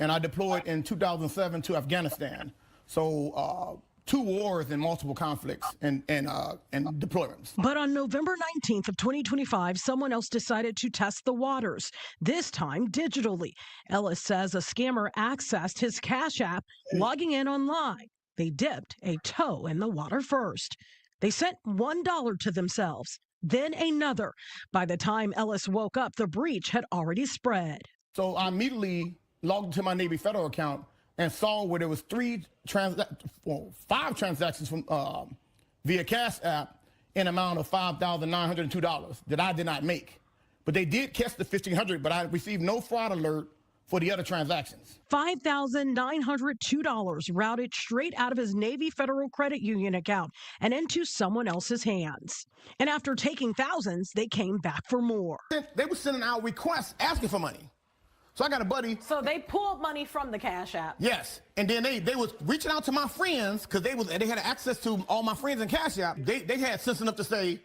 and I deployed in 2007 to Afghanistan. So 2 wars and multiple conflicts and deployments. But on November 19th of 2025, someone else decided to test the waters, this time digitally. Ellis says a scammer accessed his Cash App, logging in online. They dipped a toe in the water first. They sent $1 to themselves, then another. By the time Ellis woke up, the breach had already spread. So I immediately logged into my Navy Federal account and saw where there was 5 transactions from via Cash App in amount of $5,902 that I did not make. But they did catch the $1,500, but I received no fraud alert for the other transactions. $5,902 routed straight out of his Navy Federal Credit Union account and into someone else's hands. And after taking thousands, they came back for more. They were sending out requests asking for money. So I got a buddy. So they pulled money from the Cash App. Yes, and then they was reaching out to my friends because they had access to all my friends in Cash App. They had sense enough to say,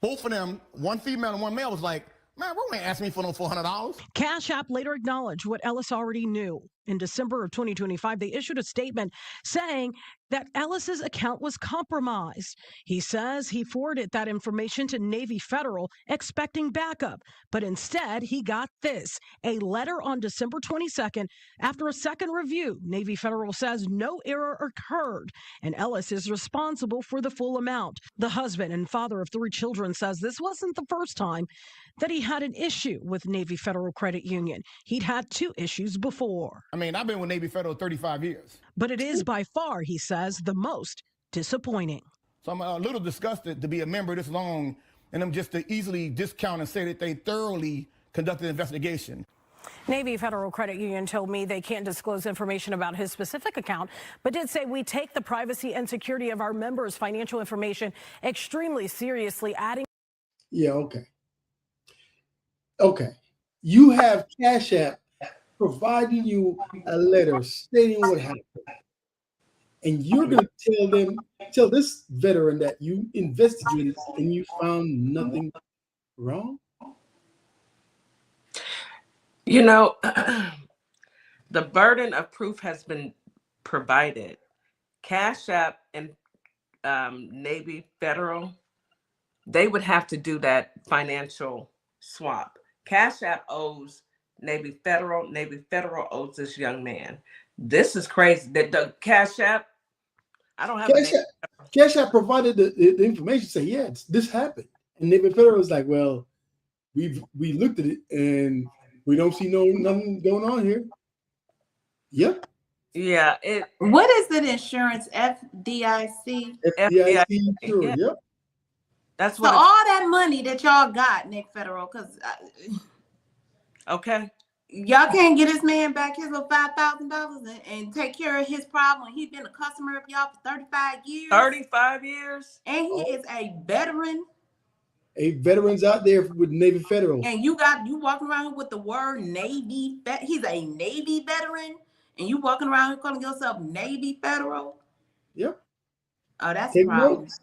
both of them, one female and one male, was like, man, Ro ain't asking me for no $400. Cash App later acknowledged what Ellis already knew. In December of 2025, they issued a statement saying that Ellis's account was compromised. He says he forwarded that information to Navy Federal expecting backup, but instead he got this, a letter on December 22nd. After a second review, Navy Federal says no error occurred and Ellis is responsible for the full amount. The husband and father of 3 children says this wasn't the first time that he had an issue with Navy Federal Credit Union. He'd had 2 issues before. I mean, I've been with Navy Federal 35 years. But it is by far, he says, the most disappointing. So I'm a little disgusted to be a member this long and them just to easily discount and say that they thoroughly conducted an investigation. Navy Federal Credit Union told me they can't disclose information about his specific account, but did say we take the privacy and security of our members' financial information extremely seriously, adding. Yeah, okay. Okay. You have Cash App providing you a letter stating what happened. And you're going to tell this veteran that you investigated and you found nothing wrong? You know, the burden of proof has been provided. Cash App and Navy Federal, they would have to do that financial swap. Cash App owes Navy Federal owes this young man. This is crazy. The Cash App, I don't have Cash App provided the information, say, yeah, this happened. And Navy Federal was like, well, we looked at it and we don't see nothing going on here. Yep. Yeah. What is it? Insurance? FDIC? FDIC, sure, yeah. Yep. That's So what all that money that y'all got, Nick Federal, because okay, y'all can't get this man back his little $5,000 and take care of his problem. He's been a customer of y'all for 35 years. 35 years, and he is a veteran. A veterans out there with Navy Federal, and you walking around here with the word Navy. He's a Navy veteran, and you walking around here calling yourself Navy Federal. Yep. Oh, that's take a problem. Notes.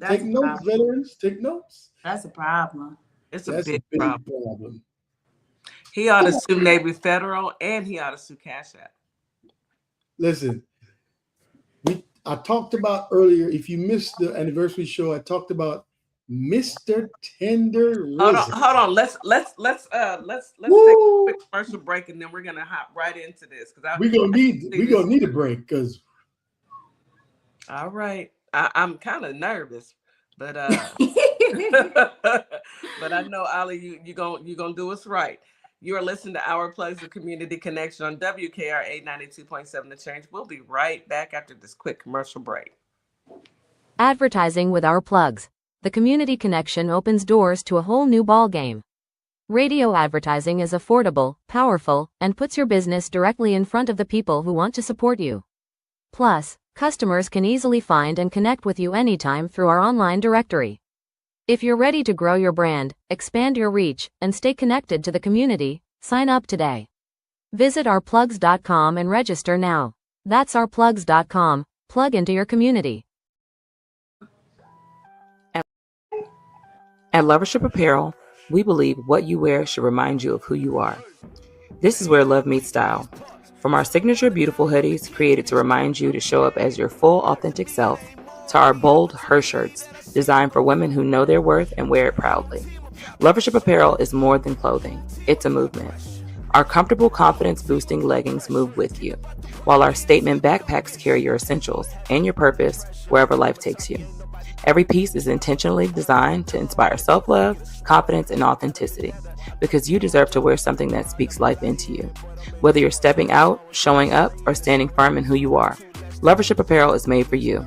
Take notes, veterans. Take notes. That's a problem. It's a big problem. He ought to sue Navy Federal and he ought to sue Cash App. Listen, I talked about earlier, if you missed the anniversary show, I talked about Mr. Tender Lizard. Hold on. Let's take a quick commercial break and then we're gonna hop right into this because we're gonna need a break because. All right, I'm kind of nervous, but but I know Ali, you gonna do us right. You are listening to Our Plugs, the Community Connection on WKRA 92.7 The Change. We'll be right back after this quick commercial break. Advertising with Our Plugs. The Community Connection opens doors to a whole new ballgame. Radio advertising is affordable, powerful, and puts your business directly in front of the people who want to support you. Plus, customers can easily find and connect with you anytime through our online directory. If you're ready to grow your brand, expand your reach, and stay connected to the community, sign up today. Visit ourplugs.com and register now. That's ourplugs.com. Plug into your community. At Lovership Apparel, we believe what you wear should remind you of who you are. This is where love meets style. From our signature beautiful hoodies created to remind you to show up as your full authentic self, to our bold Her shirts designed for women who know their worth and wear it proudly. Lovership Apparel is more than clothing. It's a movement. Our comfortable, confidence-boosting leggings move with you, while our statement backpacks carry your essentials and your purpose wherever life takes you. Every piece is intentionally designed to inspire self-love, confidence, and authenticity, because you deserve to wear something that speaks life into you. Whether you're stepping out, showing up, or standing firm in who you are, Lovership Apparel is made for you.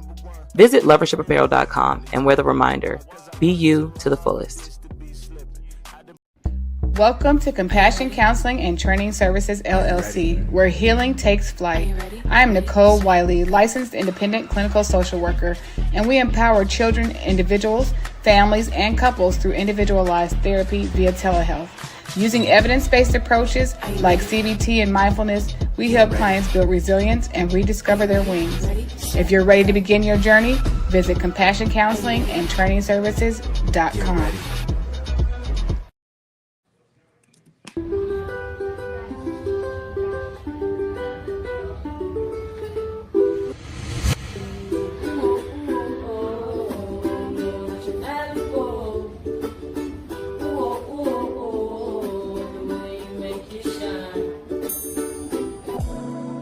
Visit lovershipapparel.com and wear the reminder, be you to the fullest. Welcome to Compassion Counseling and Training Services, LLC, where healing takes flight. I am Nicole Wiley, licensed independent clinical social worker, and we empower children, individuals, families, and couples through individualized therapy via telehealth. Using evidence-based approaches like CBT and mindfulness, we help clients build resilience and rediscover their wings. If you're ready to begin your journey, visit CompassionCounselingAndTrainingServices.com.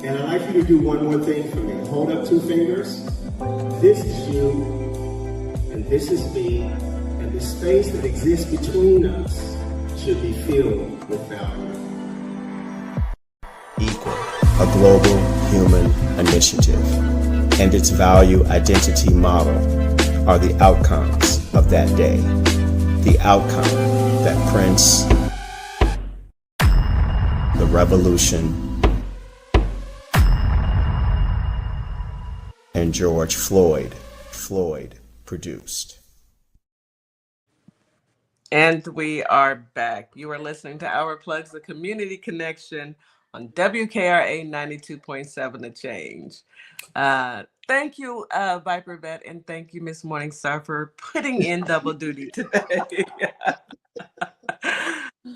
And I'd like you to do one more thing for me. Hold up 2 fingers. This is you, and this is me, and the space that exists between us should be filled with value. Equal, a global human initiative, and its value identity model are the outcomes of that day. The outcome that Prince, the revolution, and George Floyd produced. And we are back. You are listening to Our Plugs, the Community Connection on WKRA 92.7 The Change. Thank you, Viper Vet, and thank you, Miss Morningstar, for putting in double duty today.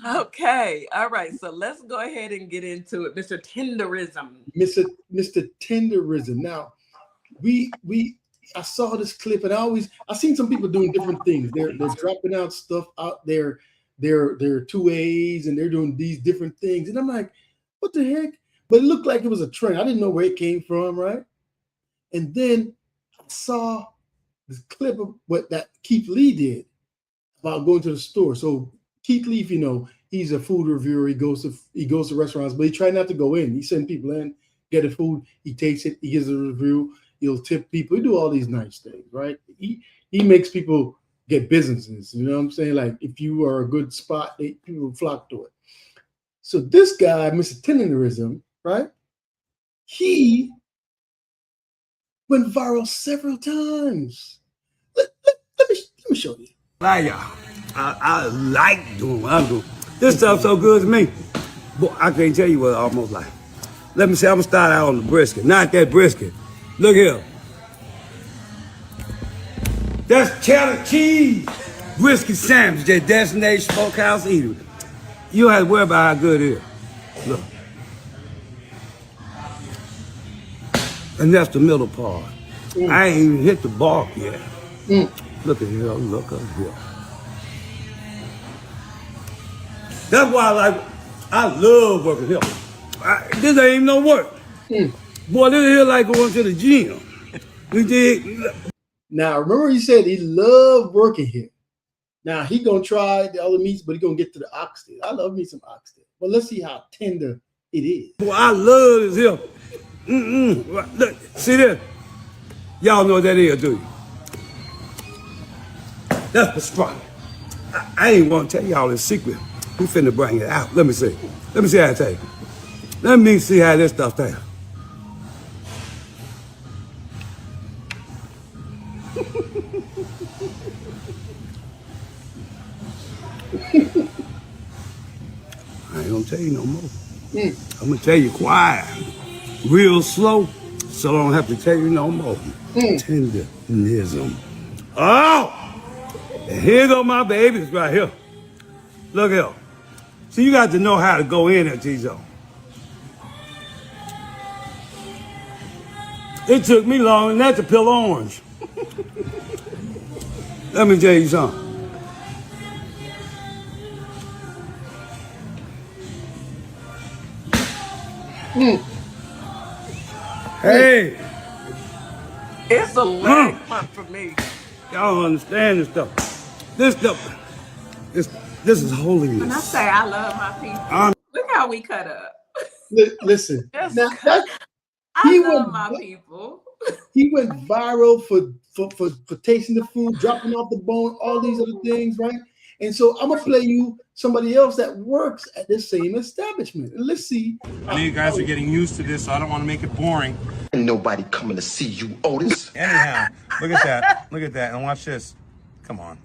Okay, all right, so let's go ahead and get into it. Mr. Tenderism. Mr. Tenderism. Now, I saw this clip, and I seen some people doing different things. They're dropping out stuff out there. They're 2As, and they're doing these different things, and I'm like, what the heck? But it looked like it was a trend. I didn't know where it came from, right? And then I saw this clip of what that Keith Lee did about going to the store. So Keith Lee, if you know, he's a food reviewer. He goes to restaurants, but he tries not to go in. He sends people in, get the food, he takes it, he gives a review, he'll tip people, he do all these nice things, right? He makes people get businesses, you know what I'm saying? Like if you are a good spot, people flock to it. So this guy, Mr. Tenderism, right? He went viral several times. Let me show you. Hi, y'all. I like doing what I'm doing. This stuff's so good to me. Boy, I can't tell you what I almost like. Let me say, I'm gonna start out on the brisket. Not that brisket. Look here. That's cheddar cheese brisket sandwich, that Destination Smokehouse Eatery. You don't have to worry about how good it is. Look. And that's the middle part. I ain't even hit the bark yet. Look at here, look up here. That's why I love working here. This ain't even no work. Boy, this here like going to the gym. You dig? Now, remember he said he loved working here. Now he gonna try the other meats, but he gonna get to the oxtail. I love me some oxtail, but let's see how tender it is. Boy, I love this here. Look, see this? Y'all know what that is, do you? That's pastrami. I ain't want to tell y'all the secret. We finna bring it out. Let me see. Let me see how it tastes. Let me see how this stuff tastes. I ain't gonna tell you no more. I'm gonna tell you quiet, real slow, so I don't have to tell you no more. Tenderism. Oh! And here go my babies right here. Look here. So you got to know how to go in at T-Zone. It took me long than that to peel orange. Let me tell you something. Hey! It's a leg month for me. Y'all don't understand this stuff. This stuff, this is holiness. When I say I love my people, look how we cut up. Listen, Just now, cut. he I love went- my people. He went viral for tasting the food, dropping off the bone, all these other things, right? And so I'm gonna play you somebody else that works at the same establishment. And let's see. I know you guys are getting used to this, so I don't want to make it boring. Ain't nobody coming to see you, Otis. Anyhow, look at that. Look at that. And watch this. Come on.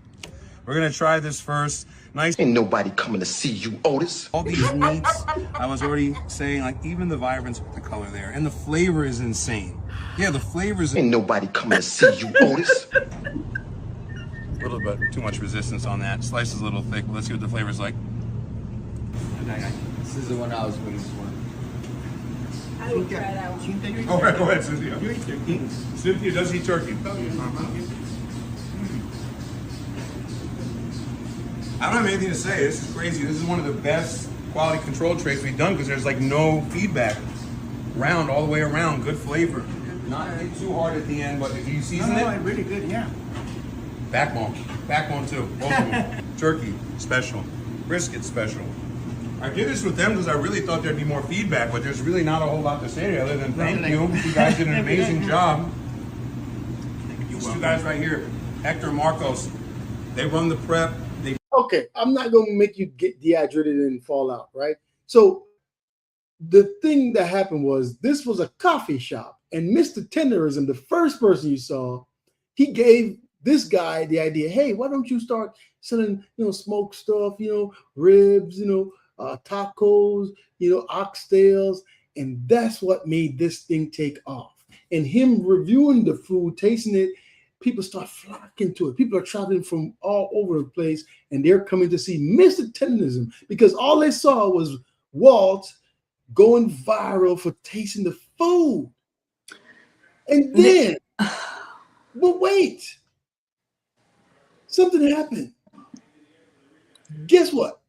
We're going to try this first. Nice. Ain't nobody coming to see you, Otis. All these meats, I was already saying, like, even the vibrance with the color there. And the flavor is insane. Yeah, the flavor is... Ain't nobody coming to see you, Otis. A little bit too much resistance on that. Slice is a little thick, but let's see what the flavor's like. This is the one I was waiting for. I will try that one. Go ahead, Cynthia. Cynthia does eat turkey. I don't have anything to say. This is crazy. This is one of the best quality control trays we've done because there's like no feedback. Round, all the way around. Good flavor. Not hit too hard at the end, but if you season it. Really good, yeah. Backbone. Backbone too. Both of them. Turkey, special. Brisket, special. I did this with them because I really thought there'd be more feedback, but there's really not a whole lot to say other than thank you. You guys did an amazing job. These two guys right here, Hector, Marcos, they run the prep. Okay, I'm not gonna make you get dehydrated and fall out, right? So the thing that happened was this was a coffee shop, and Mr. Tenderism, the first person you saw, he gave this guy the idea, hey, why don't you start selling, smoked stuff, ribs, tacos, oxtails, and that's what made this thing take off. And him reviewing the food, tasting it, people start flocking to it. People are traveling from all over the place, and they're coming to see Mr. Tenderism because all they saw was Walt going viral for tasting the food. And then, but wait, something happened. Guess what?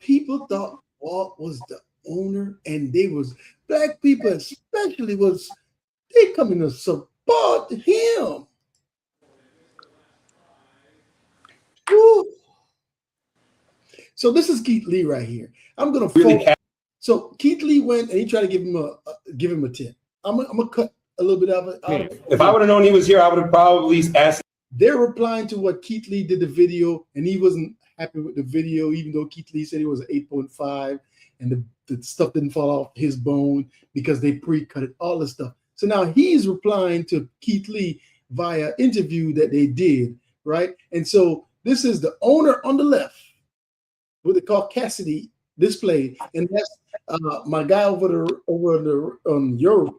People thought Walt was the owner, and black people especially they coming to support him. Woo. So this is Keith Lee right here. I'm gonna so Keith Lee went and he tried to give him a tip. I'm gonna cut a little bit of it. If I would have known he was here, I would have probably asked. They're replying to what Keith Lee did the video, and he wasn't happy with the video, even though Keith Lee said it was an 8.5, and the stuff didn't fall off his bone because they pre-cut it, all this stuff. So now he's replying to Keith Lee via interview that they did, right? And so this is the owner on the left, what they call Cassidy displayed, and that's my guy on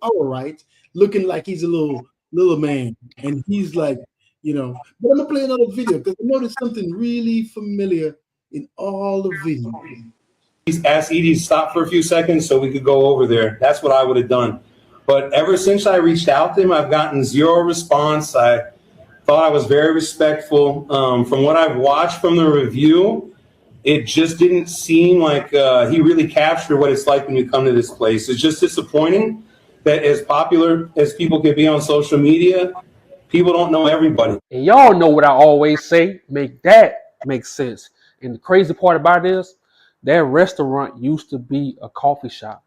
our right, looking like he's a little man, and he's like, but I'm gonna play another video because I noticed something really familiar in all the videos. He's asked Edie to stop for a few seconds so we could go over there. That's what I would have done. But ever since I reached out to him, I've gotten zero response. I thought I was very respectful. From what I've watched from the review, it just didn't seem like he really captured what it's like when you come to this place. It's just disappointing that as popular as people can be on social media, people don't know everybody. And y'all know what I always say, make that makes sense. And the crazy part about it is that restaurant used to be a coffee shop.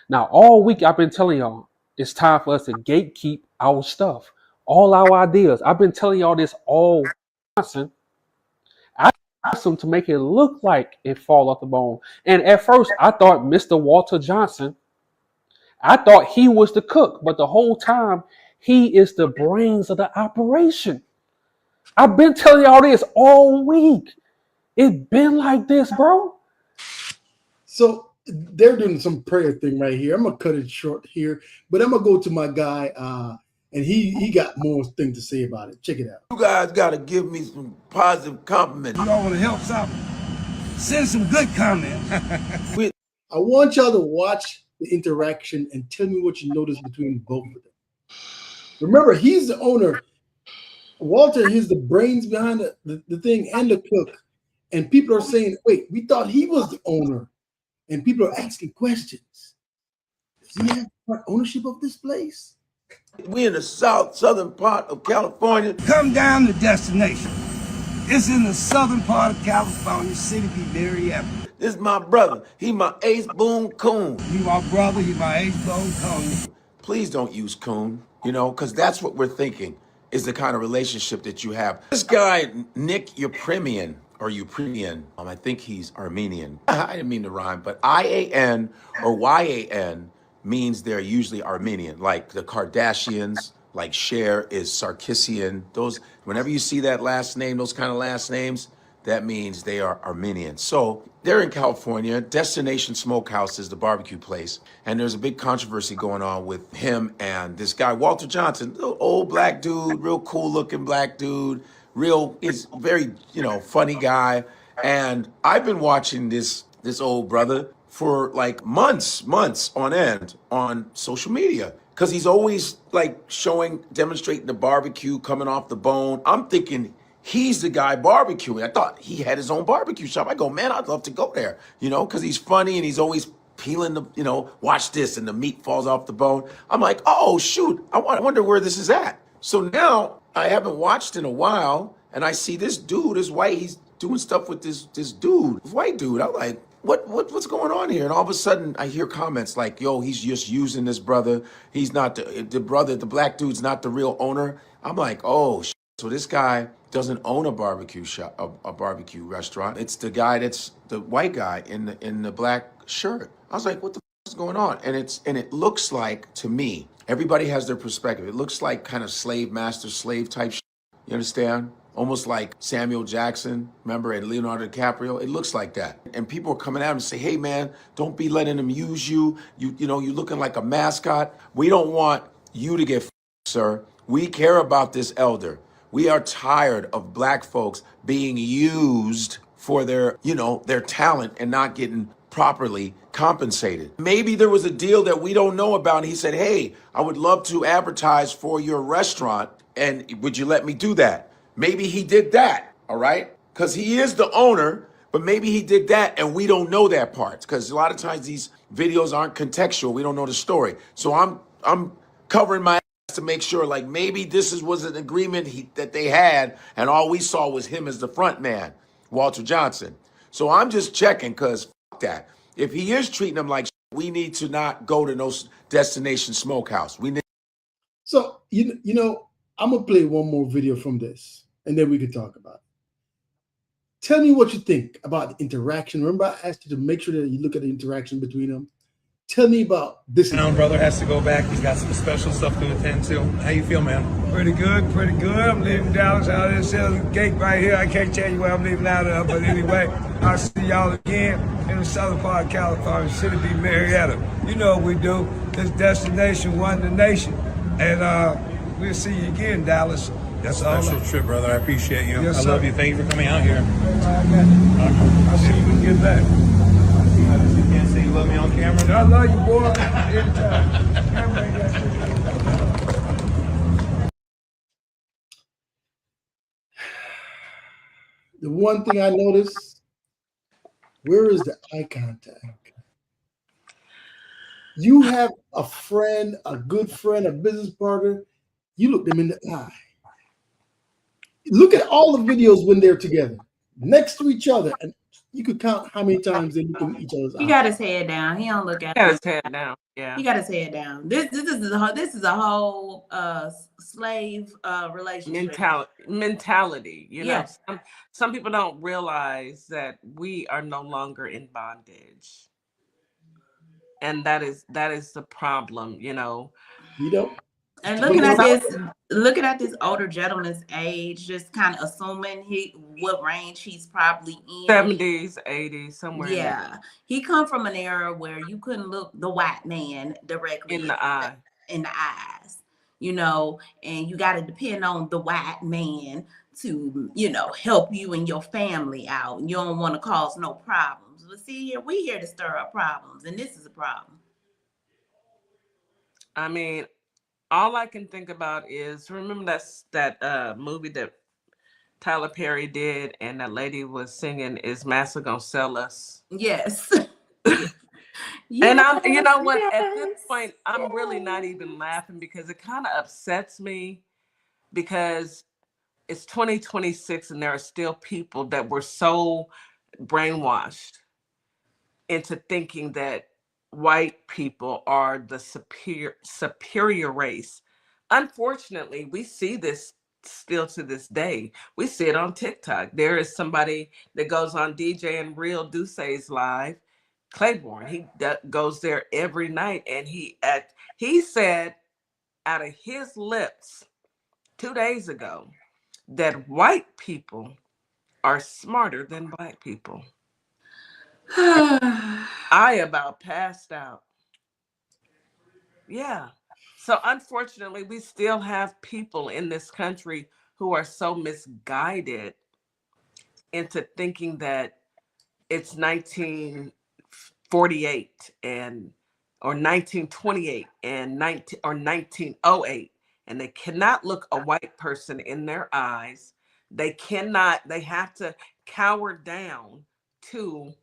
Now, all week I've been telling y'all it's time for us to gatekeep our stuff, all our ideas. I've been telling y'all this all Johnson. I asked him to make it look like it fall off the bone. And at first I thought Mr. Walter Johnson, I thought he was the cook, but the whole time he is the brains of the operation. I've been telling y'all this all week. It's been like this, bro. So they're doing some prayer thing right here. I'm gonna cut it short here, but I'm gonna go to my guy, and he got more things to say about it. Check it out. You guys gotta give me some positive compliments. You all want to help something? Send some good comments. I want y'all to watch the interaction and tell me what you noticed between both of them. Remember, he's the owner. Walter is the brains behind the thing and the cook. And people are saying, wait, we thought he was the owner. And people are asking questions. Does he have ownership of this place? We in the southern part of California. Come down to destination. It's in the southern part of California, City Be Marietta. This is my brother. He my ace boom coon. He my brother, he my ace boom coon. Please don't use coon, because that's what we're thinking is the kind of relationship that you have. This guy, Nick Upremian, I think he's Armenian. I didn't mean to rhyme, but I-A-N or Y-A-N means they're usually Armenian, like the Kardashians, like Cher is Sarkisian. Those, whenever you see that last name, those kind of last names, that means they are Armenian. So they're in California. Destination Smokehouse is the barbecue place. And there's a big controversy going on with him and this guy, Walter Johnson, little old black dude, real cool looking black dude, is very, funny guy. And I've been watching this old brother for like months on end on social media. Cause he's always like demonstrating the barbecue coming off the bone. I'm thinking, he's the guy barbecuing. I thought he had his own barbecue shop. I go, man, I'd love to go there, because he's funny and he's always peeling watch this, and the meat falls off the bone. I'm like, oh, shoot, I wonder where this is at. So now I haven't watched in a while, and I see this dude, this white, he's doing stuff with this dude, this white dude. I'm like, what's going on here? And all of a sudden I hear comments like, yo, he's just using this brother. He's not the brother, the black dude's not the real owner. I'm like, oh, shit. So this guy doesn't own a barbecue shop, a barbecue restaurant. It's the guy that's the white guy in the black shirt. I was like, what the f is going on? And it looks like, to me, everybody has their perspective. It looks like kind of slave master, slave type shit. You understand? Almost like Samuel Jackson, remember, and Leonardo DiCaprio. It looks like that. And people are coming out and say, hey man, don't be letting them use you. You looking like a mascot. We don't want you to get f***, sir. We care about this elder. We are tired of black folks being used for their talent and not getting properly compensated. Maybe there was a deal that we don't know about, and he said, hey, I would love to advertise for your restaurant, and would you let me do that? Maybe he did that, all right? Because he is the owner, but maybe he did that, and we don't know that part, because a lot of times these videos aren't contextual. We don't know the story. So I'm covering my to make sure, like, maybe this was an agreement that they had, and all we saw was him as the front man, Walter Johnson. So I'm just checking, because f*** that. If he is treating them like shit, we need to not go to no Destination Smokehouse. We need. So, I'm going to play one more video from this, and then we can talk about it. Tell me what you think about the interaction. Remember, I asked you to make sure that you look at the interaction between them. Tell me about this. My brother has to go back. He's got some special stuff to attend to. How you feel, man? Pretty good. I'm leaving Dallas out of this gate right here. I can't tell you where I'm leaving out of, but anyway, I'll see y'all again in the southern part of California, City Be Marietta. You know what we do. This destination, one the nation. And we'll see you again, Dallas. That's all. Special trip, brother. I appreciate you. Yes, I love you. Thank you for coming out here. I'll see you when we get back. You can't say you love me on camera? I love you, boy. The one thing I noticed, where is the eye contact? You have a friend, a good friend, a business partner, you look them in the eye. Look at all the videos when they're together. next to each other, and you could count how many times they look in each other's eyes. He got his head down. He don't look at. He got his head down. Yeah. He got his head down. This is a whole slave relationship. Mentality. You know, Yes. some people don't realize that we are no longer in bondage. And that is the problem, you know. You know. And looking at this older gentleman's age, just kind of assuming what range he's probably in. 70s, 80s, somewhere. Yeah. He come from an era where you couldn't look the white man directly in the eye. In the eyes, you know, and you got to depend on the white man to, you know, help you and your family out. You don't want to cause no problems. But see, here we here to stir up problems, and this is a problem. I mean, all I can think about is, remember that movie that Tyler Perry did, and that lady was singing, "Is Massa Gonna Sell Us?" Yes. And you know what? At this point, I'm really not even laughing because it kind of upsets me, because it's 2026 and there are still people that were so brainwashed into thinking that white people are the superior race. Unfortunately, we see this still to this day. We see it on TikTok. There is somebody that goes on DJ and Real Duce's live, Claiborne. He goes there every night, and he said out of his lips 2 days ago that white people are smarter than black people. I about passed out. Yeah. So unfortunately, we still have people in this country who are so misguided into thinking that it's 1948 or 1928 and 1908, and they cannot look a white person in their eyes. They have to cower down to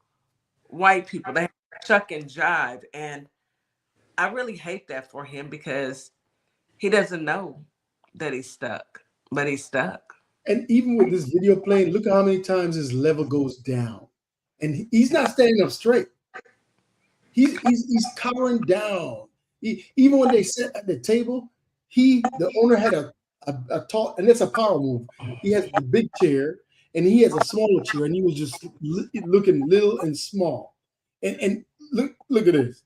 white people. They have to chuck and jive. And I really hate that for him, because he doesn't know that he's stuck, but he's stuck. And even with this video playing, look how many times his level goes down, and he's not standing up straight. He's cowering down. Even when they sat at the table, the owner had a tall, and it's a power move. He has the big chair, and he has a smaller chair, and he was just looking little and small. And look at this.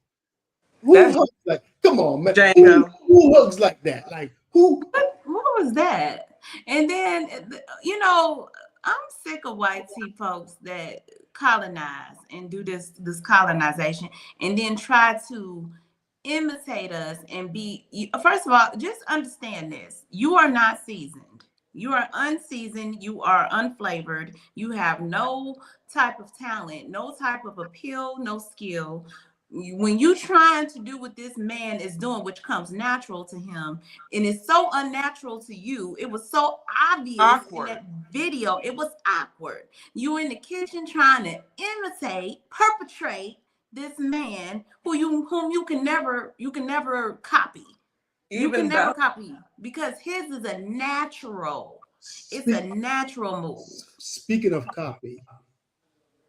Who hugs like? Come on, man. Who hugs like that? Like who? What was that? And then, you know, I'm sick of white folks that colonize and do this colonization, and then try to imitate us and be. First of all, just understand this: you are not seasoned. You are unseasoned. You are unflavored. You have no type of talent, no type of appeal, no skill. When you trying to do what this man is doing, which comes natural to him, and it's so unnatural to you, it was so obvious in that video. It was awkward. You were in the kitchen trying to perpetrate this man whom you can never copy. You can never copy, because his is a natural. It's a natural move. Speaking of copy,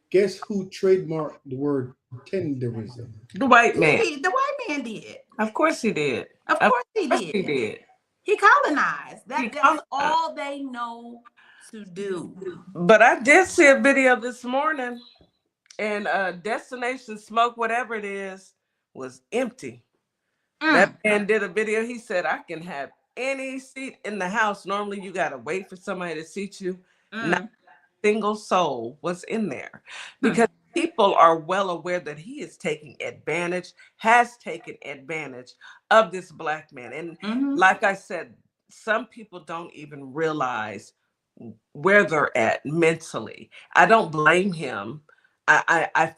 guess who trademarked the word tenderism? The white man. The white man did. Of course he did. Of course he did. He colonized. That's all they know to do. But I did see a video this morning, and Destination Smoke, whatever it is, was empty. That man did a video. He said, "I can have any seat in the house. Normally you got to wait for somebody to seat you. Not a single soul was in there," because people are well aware that he is has taken advantage of this black man. And like I said, some people don't even realize where they're at mentally. I don't blame him. I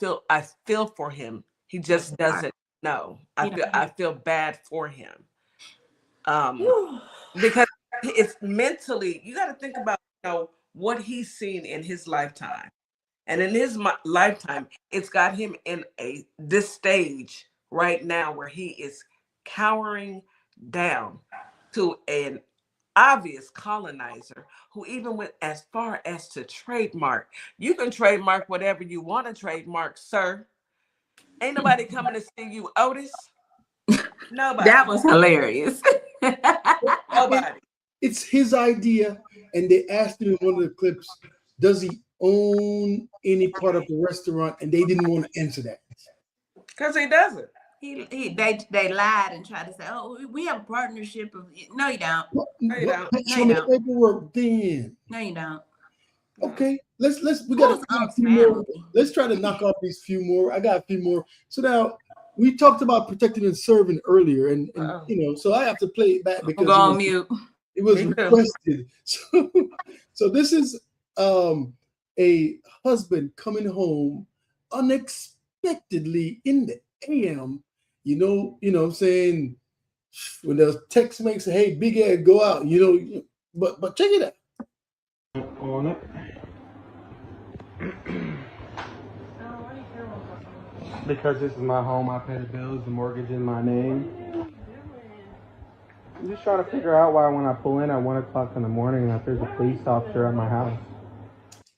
feel for him. He just doesn't know. I feel bad for him. Because it's mentally, you got to think about, what he's seen in his lifetime. And in his lifetime, it's got him in this stage right now where he is cowering down to an obvious colonizer who even went as far as to trademark. You can trademark whatever you want to trademark, sir. Ain't nobody coming to see you, Otis. Nobody. That was hilarious. Nobody. It's his idea, and they asked him in one of the clips, does he own any part of the restaurant? And they didn't want to answer that. Because he doesn't. They lied and tried to say, oh, we have a partnership of. No, you don't. No, you don't. Show me the paperwork then. No, you don't. Okay, we got a few more. Let's try to knock off these few more. I got a few more. So now we talked about protecting and serving earlier, and so I have to play it back because go on mute. It was requested. So this is a husband coming home unexpectedly in the AM. You know what I'm saying, when the text makes, hey, big ass, go out. But check it out. On it. Because this is my home, I pay the bills, the mortgage in my name. I'm just trying to figure out why when I pull in at 1 o'clock in the morning that there's a police officer at my house.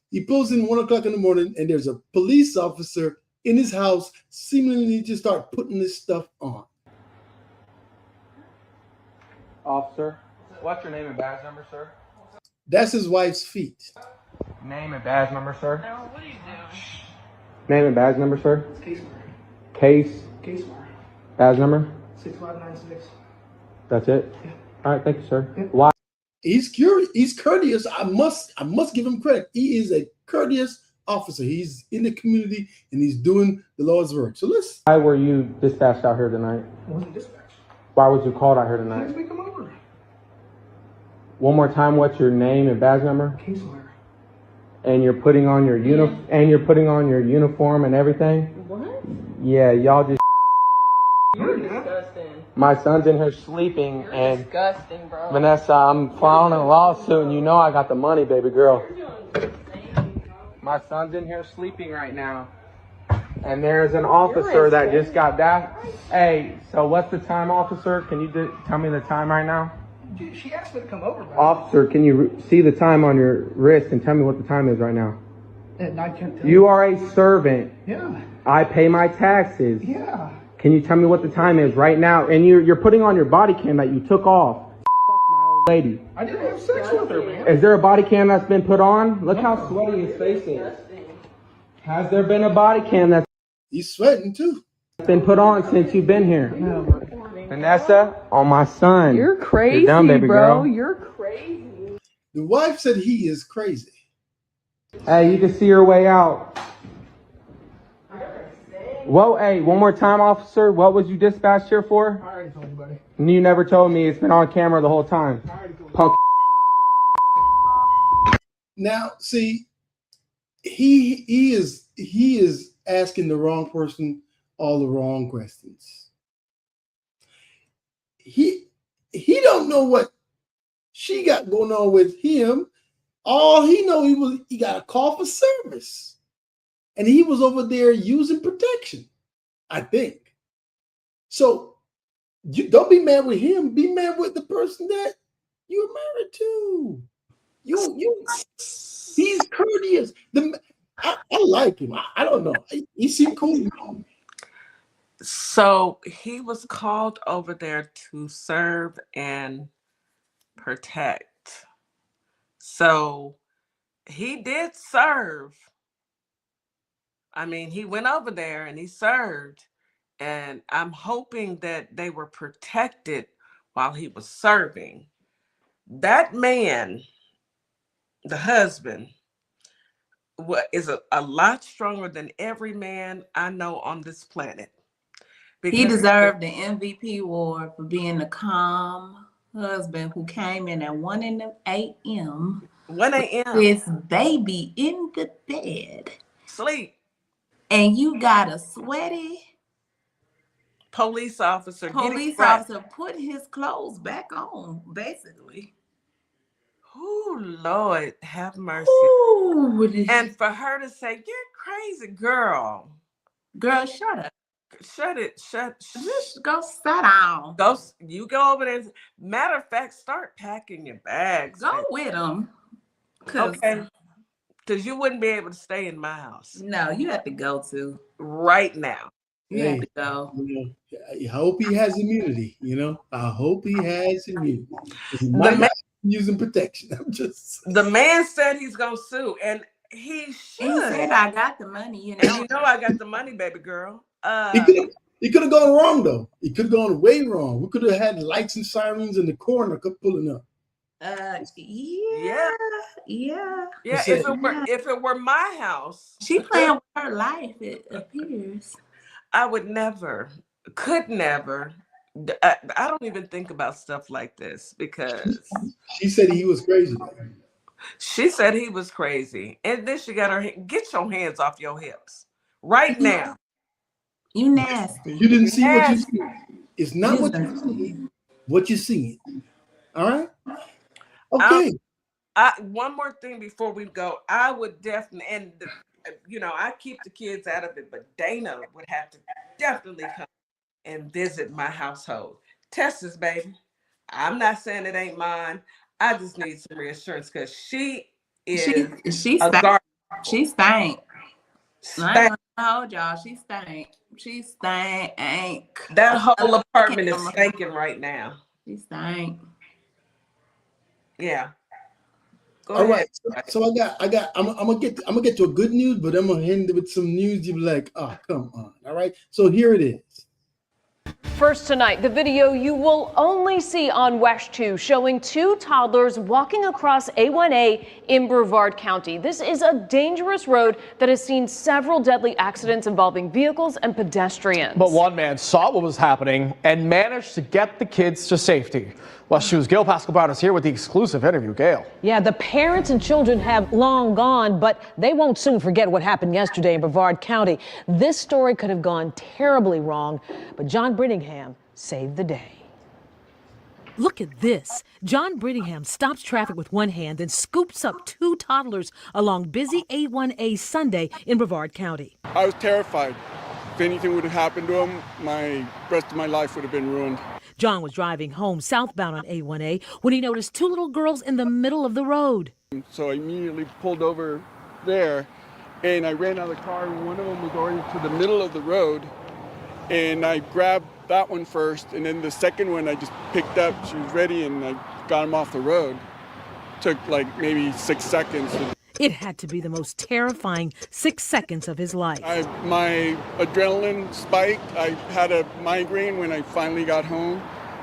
He pulls in 1 o'clock in the morning and there's a police officer in his house, seemingly just start putting this stuff on. Officer, what's your name and badge number, sir? That's his wife's feet. Name and badge number, sir? Now, what are you doing? Name and badge number, sir? Case number. Badge number? 6596. That's it? Yeah. All right, thank you, sir. Why? He's curious. He's courteous. I must give him credit. He is a courteous officer. He's in the community and he's doing the Lord's work. So Why were you dispatched out here tonight? I wasn't dispatched. Why was you called out here tonight? Let me come over. One more time, what's your name and badge number? Case lawyer. And you're putting on your uniform and everything? What? Yeah, y'all just. You're disgusting. My son's in here sleeping, and Disgusting, bro. Vanessa, I'm filing a lawsuit, and you know I got the money, baby girl. My son's in here sleeping right now, and there's an officer that just got that. Hey, so what's the time, officer? Can you tell me the time right now? She asked me to come over, bro. Officer, can you see the time on your wrist and tell me what the time is right now? And I can't tell You are a servant. Yeah. I pay my taxes. Yeah. Can you tell me what the time is right now? And you're putting on your body cam that you took off. Fuck my old lady. I didn't have sex with her, man. Is there a body cam that's been put on? Look how sweaty his face is. Has there been a body cam that's He's sweating too. been put on since you've been here? Vanessa, on my son. You're crazy, You're dumb, baby bro. girl. You're crazy. The wife said he is crazy. Hey, you can see your way out. Whoa, hey, one more time, officer. What was you dispatched here for? I already told you, buddy. You never told me. It's been on camera the whole time. Punk. Now, see, he is asking the wrong person all the wrong questions. He don't know what she got going on with him. All he know, he got a call for service, and he was over there using protection, I think. So you don't be mad with him. Be mad with the person that you're married to. He's courteous. I like him. I don't know. He seemed cool. So he was called over there to serve and protect. So he did serve. I mean, he went over there and he served. And I'm hoping that they were protected while he was serving. That man, the husband, is a lot stronger than every man I know on this planet. He deserved the MVP award for being the calm husband who came in at 1 a.m. 1 a.m. His baby in the bed. Sleep. And you got a sweaty police officer put his clothes back on, basically. Oh, Lord, have mercy. Ooh. And for her to say, you're crazy, girl. Girl, shut up. Shut it. Just go sit down. You go over there. Matter of fact, start packing your bags. Go with them. Okay. Because you wouldn't be able to stay in my house. No, you have to go to. Right now. You have to go. You know, I hope he has immunity. You know, I hope he has immunity. He The might man- be using protection. I'm just. The man said he's gonna sue, and he should. He said, "I got the money." You And know. you know I got the money, baby girl. He could have gone wrong though. He could have gone way wrong. We could have had lights and sirens in the corner pulling up. Yeah. If it were my house, She playing with her life. It appears. I would could never. I don't even think about stuff like this because She said he was crazy. she said he was crazy, and then she got get your hands off your hips right now. You nasty. You didn't see what you Nasty. see. It's not what you see. What you see. All right. Okay. One more thing before we go, I would definitely, and I keep the kids out of it, but Dana would have to definitely come and visit my household. Tessa's baby. I'm not saying it ain't mine. I just need some reassurance because she is She a stank. garbage. She stank. I Stank. ain't gonna hold y'all. She stank. She stank. That whole apartment is stinking right now. She stank. Yeah. Go All ahead. right. So I'm gonna get to a good news, but I'm gonna end it with some news. You be like, oh, come on. All right. So here it is. First tonight, the video you will only see on WESH 2 showing two toddlers walking across A1A in Brevard County. This is a dangerous road that has seen several deadly accidents involving vehicles and pedestrians. But one man saw what was happening and managed to get the kids to safety. WESH 2's Gail Pascal Brown is here with the exclusive interview. Gail. Yeah, the parents and children have long gone, but they won't soon forget what happened yesterday in Brevard County. This story could have gone terribly wrong, but John Brittingham saved the day. Look at this. John Brittingham stops traffic with one hand and scoops up two toddlers along busy A1A Sunday in Brevard County. I was terrified. If anything would have happened to him, my rest of my life would have been ruined. John was driving home southbound on A1A when he noticed two little girls in the middle of the road. So I immediately pulled over there and I ran out of the car. One of them was already to the middle of the road and I grabbed that one first, and then the second one I just picked up. She was ready and I got him off the road. Took like maybe 6 seconds. It had to be the most terrifying 6 seconds of his life. My adrenaline spiked. I had a migraine when I finally got home.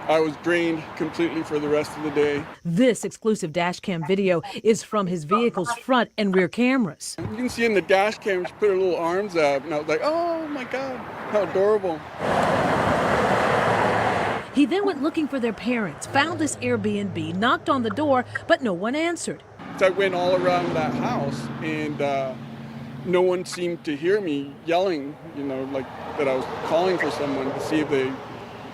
I was drained completely for the rest of the day. This exclusive dash cam video is from his vehicle's front and rear cameras. You can see in the dash cam, she put her little arms up, and I was like, oh my God, how adorable. He then went looking for their parents, found this Airbnb, knocked on the door, but no one answered. So I went all around that house, and no one seemed to hear me yelling, like that I was calling for someone to see if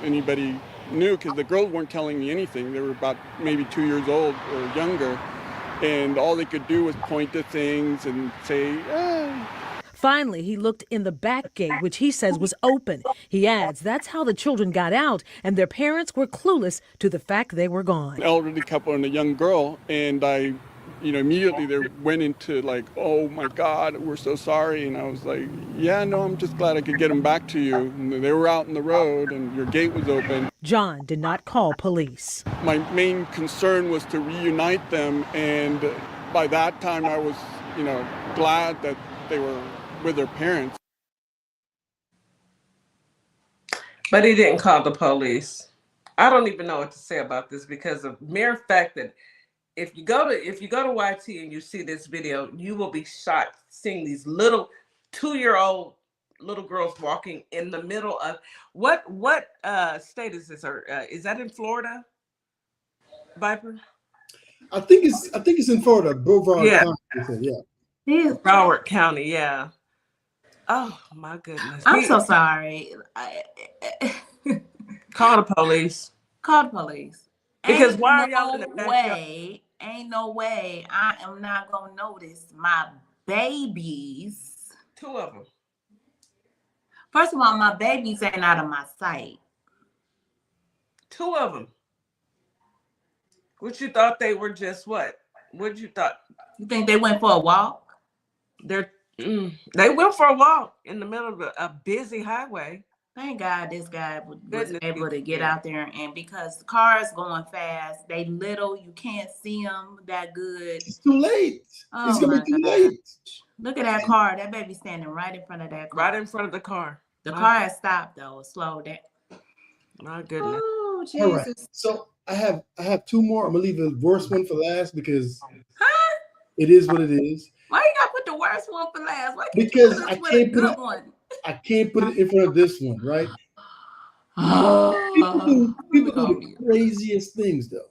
anybody knew, because the girls weren't telling me anything. They were about maybe 2 years old or younger, and all they could do was point to things and say, ah. Finally, he looked in the back gate, which he says was open. He adds that's how the children got out, and their parents were clueless to the fact they were gone. An elderly couple and a young girl, and I, immediately they went into like, oh my God, we're so sorry. And I was like, yeah, no, I'm just glad I could get them back to you. And they were out in the road and your gate was open. John did not call police. My main concern was to reunite them. And by that time I was, glad that they were with their parents. But he didn't call the police. I don't even know what to say about this because of mere fact that if you go to YT and you see this video, you will be shocked seeing these little 2-year-old little girls walking in the middle of what state is this? Or is that in Florida, Viper? I think it's in Florida, Brevard County. Yeah. Broward County, yeah. Oh my goodness. I'm so sorry. Call the police. Call the police. Because why are y'all in the backyard? Ain't no way I am not gonna notice my babies. 2 of them. First of all, my babies ain't out of my sight. 2 of them. What you thought they were just what? What you thought? You think they went for a walk? They went for a walk in the middle of a busy highway. Thank God this guy was able to get yeah. out there, and because the cars going fast, they little, you can't see them that good. It's too late. Oh It's gonna my be too God. late. Look at that car. That baby standing right in front of that car. Right in front of the car. The car has stopped though. Slowed down. My goodness. Oh Jesus. All right. So I have 2 more. I'm gonna leave the worst one for last because it is what it is. Why you gotta put the worst one for last? Why can't Because you put I us with can't a put good it. one? I can't put it in front of this one, right? People do the craziest things though.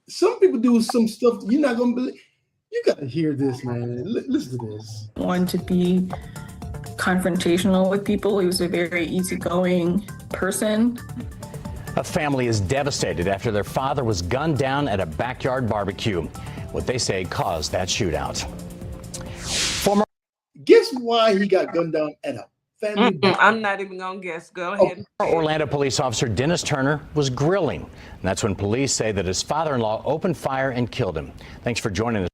Some people do some stuff you're not gonna believe. You gotta hear this, man. Listen to this. One to be confrontational with people. He was a very easygoing person. A family is devastated after their father was gunned down at a backyard barbecue. What they say caused that shootout. Guess why he got gunned down at a family? I'm not even gonna guess. Go ahead. Orlando police officer Dennis Turner was grilling. And that's when police say that his father-in-law opened fire and killed him. Thanks for joining us.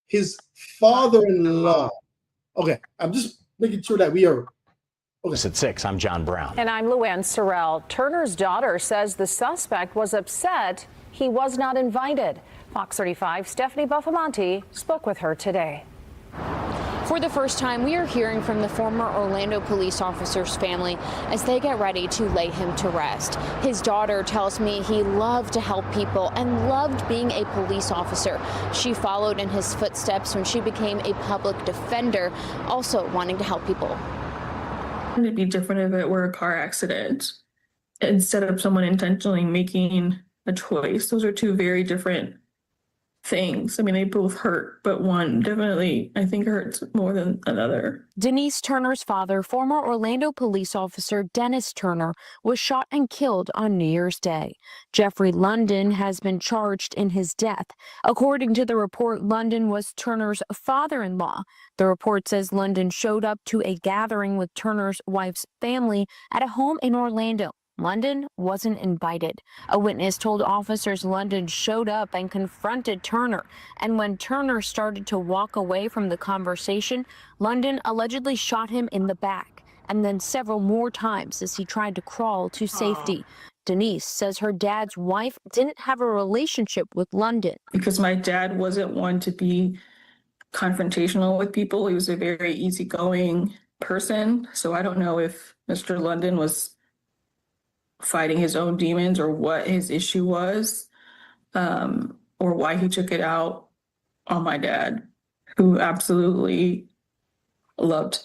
His father-in-law. Okay, I'm just making sure that we are. Okay. At 6, I'm John Brown. And I'm Luann Sorrell. Turner's daughter says the suspect was upset he was not invited. Fox 35 Stephanie Buffamonte spoke with her today. For the first time, we are hearing from the former Orlando police officer's family as they get ready to lay him to rest. His daughter tells me he loved to help people and loved being a police officer. She followed in his footsteps when she became a public defender, also wanting to help people. It'd be different if it were a car accident instead of someone intentionally making a choice. Those are 2 very different things. I mean, they both hurt, but one definitely, I think, hurts more than another. Denise Turner's father, former Orlando police officer Dennis Turner, was shot and killed on New Year's Day. Jeffrey London has been charged in his death. According to the report, London was Turner's father-in-law. The report says London showed up to a gathering with Turner's wife's family at a home in Orlando. London wasn't invited. A witness told officers London showed up and confronted Turner, and when Turner started to walk away from the conversation, London allegedly shot him in the back, and then several more times as he tried to crawl to safety. Denise says her dad's wife didn't have a relationship with London. Because my dad wasn't one to be confrontational with people. He was a very easygoing person. So I don't know if Mr. London was fighting his own demons or what his issue was, or why he took it out on my dad, who absolutely loved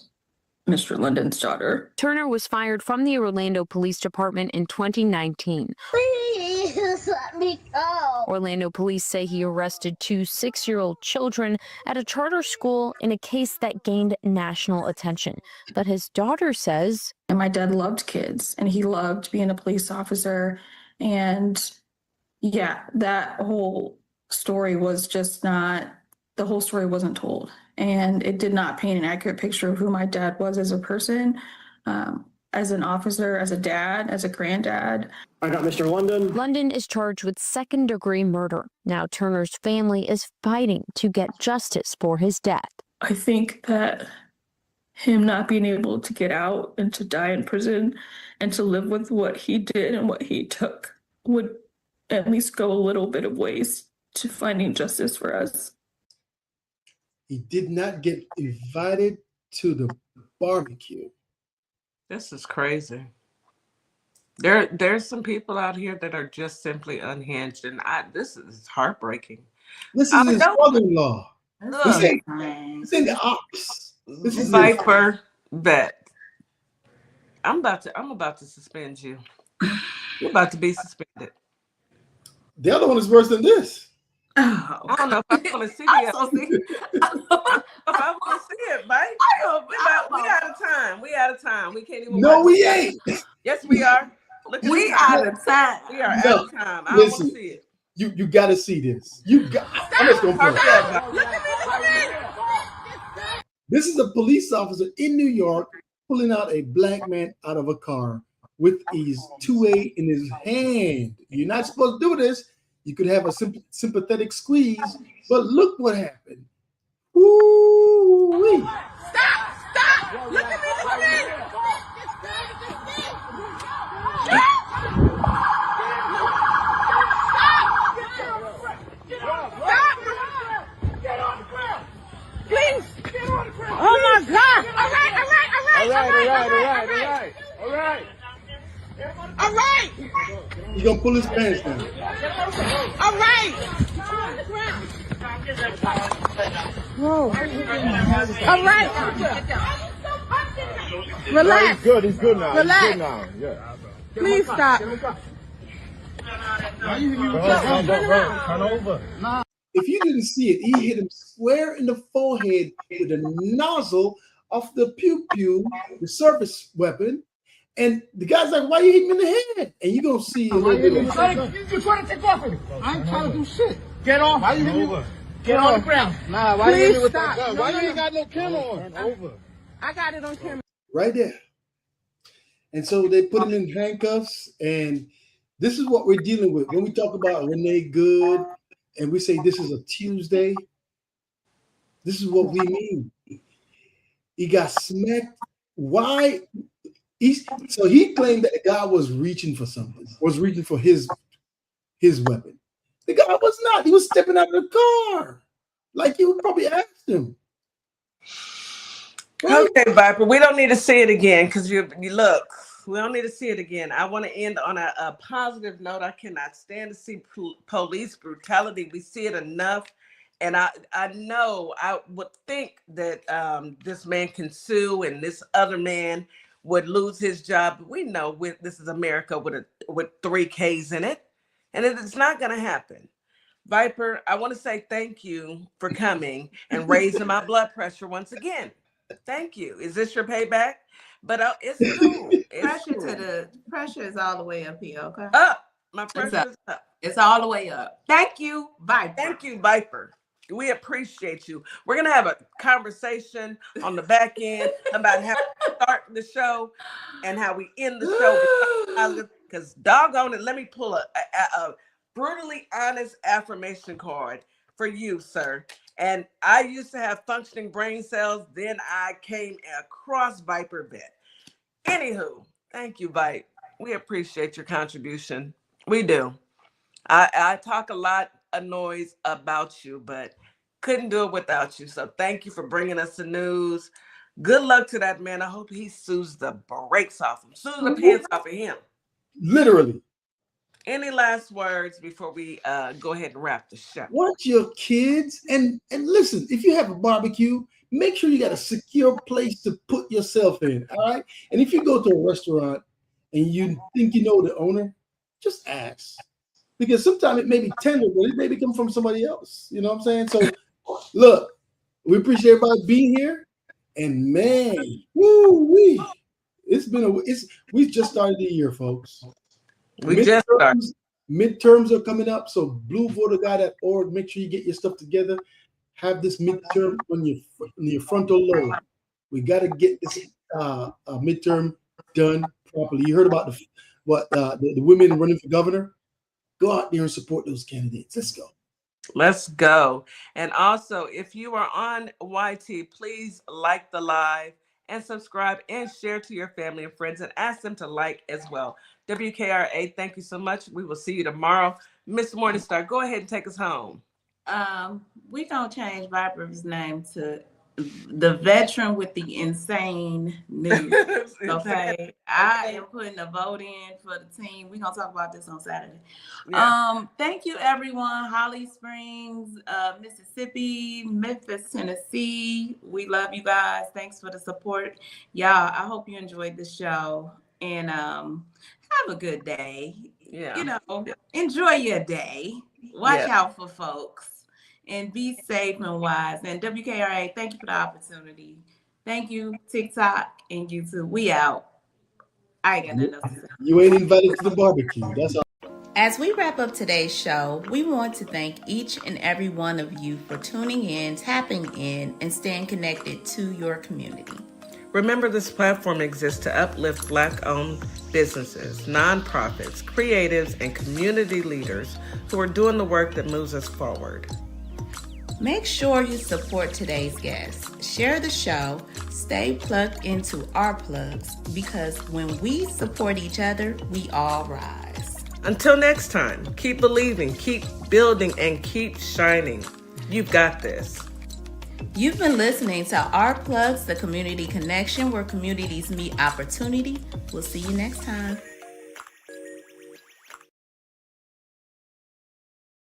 Mr. London's daughter. Turner was fired from the Orlando Police Department in 2019. Please let me go. Orlando police say he arrested 2 6-year-old children at a charter school in a case that gained national attention. But his daughter says, and my dad loved kids and he loved being a police officer. And yeah, that whole story was just not, the whole story wasn't told. And it did not paint an accurate picture of who my dad was as a person, as an officer, as a dad, as a granddad. I got Mr. London. London is charged with second-degree murder. Now Turner's family is fighting to get justice for his death. I think that him not being able to get out and to die in prison and to live with what he did and what he took would at least go a little bit of ways to finding justice for us. He did not get invited to the barbecue. This is crazy. There's some people out here that are just simply unhinged, and this is heartbreaking. This is his father-in-law. This ain't the ops. This is Viper vet. I'm about to suspend you. You're about to be suspended. The other one is worse than this. Oh. I don't know if I want to see it. If I want to see it, mate. We out of time. We out of time. We can't even. No, we ain't. Yes, we are. Look at we out of time. We are out of time. I don't want to see it. You got to see this. I'm just gonna play. This is a police officer in New York pulling out a black man out of a car with his 2A in his hand. You're not supposed to do this. You could have a sympathetic squeeze, but look what happened. Woo-wee. Stop! Look at me! Get on the ground! Please! Get on the ground! Oh my God! All right! He's gonna pull his pants down. All right! Whoa! All right! Relax. He's good now. Relax. He's good now. Yeah. Please stop. Turn over. If you didn't see it, he hit him square in the forehead with a nozzle of the pew-pew, the service weapon. And the guy's like, why you hit me in the head? And you're going to see a little bit of You're trying to take off of me. I ain't trying to do shit. Get off. Why you hit me? Get on the ground. Nah, why you hit me with that Stop. gun? Why you ain't got no camera on? Over. I got it on camera. right there. And so they put him in handcuffs. And this is what we're dealing with. When we talk about Renee Good and we say this is a Tuesday, this is what we mean. He got smacked. Why? So he claimed that the guy was reaching for something, was reaching for his weapon. The guy was not. He was stepping out of the car. Like you would probably ask him. Right? Okay, Viper, we don't need to see it again because you look, we don't need to see it again. I want to end on a positive note. I cannot stand to see police brutality. We see it enough. And I know I would think that this man can sue and this other man would lose his job. But we know this is America with 3 Ks in it. And it's not going to happen. Viper, I want to say thank you for coming and raising my blood pressure once again. Thank you. Is this your payback? But it's cool. Pressure is all the way up here, okay? Up. My pressure is up. It's all the way up. Thank you, Viper. Thank you, Viper. We appreciate you. We're going to have a conversation on the back end about how we start the show and how we end the show. Because doggone it, let me pull a brutally honest affirmation card for you, sir. And I used to have functioning brain cells. Then I came across Viper Vet. Anywho, thank you, Vipe. We appreciate your contribution. We do. I talk a lot of noise about you, but couldn't do it without you. So thank you for bringing us the news. Good luck to that man. I hope he sues the brakes off him, sues the pants off of him. Literally. Any last words before we go ahead and wrap the show? Watch your kids and listen, if you have a barbecue, make sure you got a secure place to put yourself in. All right. And if you go to a restaurant and you think you know the owner, just ask. Because sometimes it may be tender, but it may come from somebody else. You know what I'm saying? So look, we appreciate everybody being here. And man, we just started the year, folks. Midterms are coming up. So bluevoterguy.org, make sure you get your stuff together. Have this midterm on your frontal lobe. We got to get this midterm done properly. You heard about the women running for governor? Go out there and support those candidates. Let's go. Let's go. And also, if you are on YT, please like the live and subscribe and share to your family and friends and ask them to like as well. WKRA, thank you so much. We will see you tomorrow. Miss Morningstar, go ahead and take us home. We don't change Viper's name to the veteran with the insane news. Okay. I am putting a vote in for the team. We're gonna talk about this on Saturday. Yeah. Thank you everyone. Holly Springs, Mississippi, Memphis, Tennessee. We love you guys. Thanks for the support. Y'all, I hope you enjoyed the show and have a good day. Yeah. Enjoy your day. Watch out for folks. And be safe and wise. And WKRA, thank you for the opportunity. Thank you, TikTok and YouTube. We out. I ain't got nothing else to say. You ain't invited to the barbecue. That's all. As we wrap up today's show, we want to thank each and every one of you for tuning in, tapping in, and staying connected to your community. Remember, this platform exists to uplift Black-owned businesses, nonprofits, creatives, and community leaders who are doing the work that moves us forward. Make sure you support today's guest. Share the show. Stay plugged into our plugs, because when we support each other, we all rise. Until next time, keep believing, keep building, and keep shining. You've got this. You've been listening to Our Plugs, the community connection where communities meet opportunity. We'll see you next time.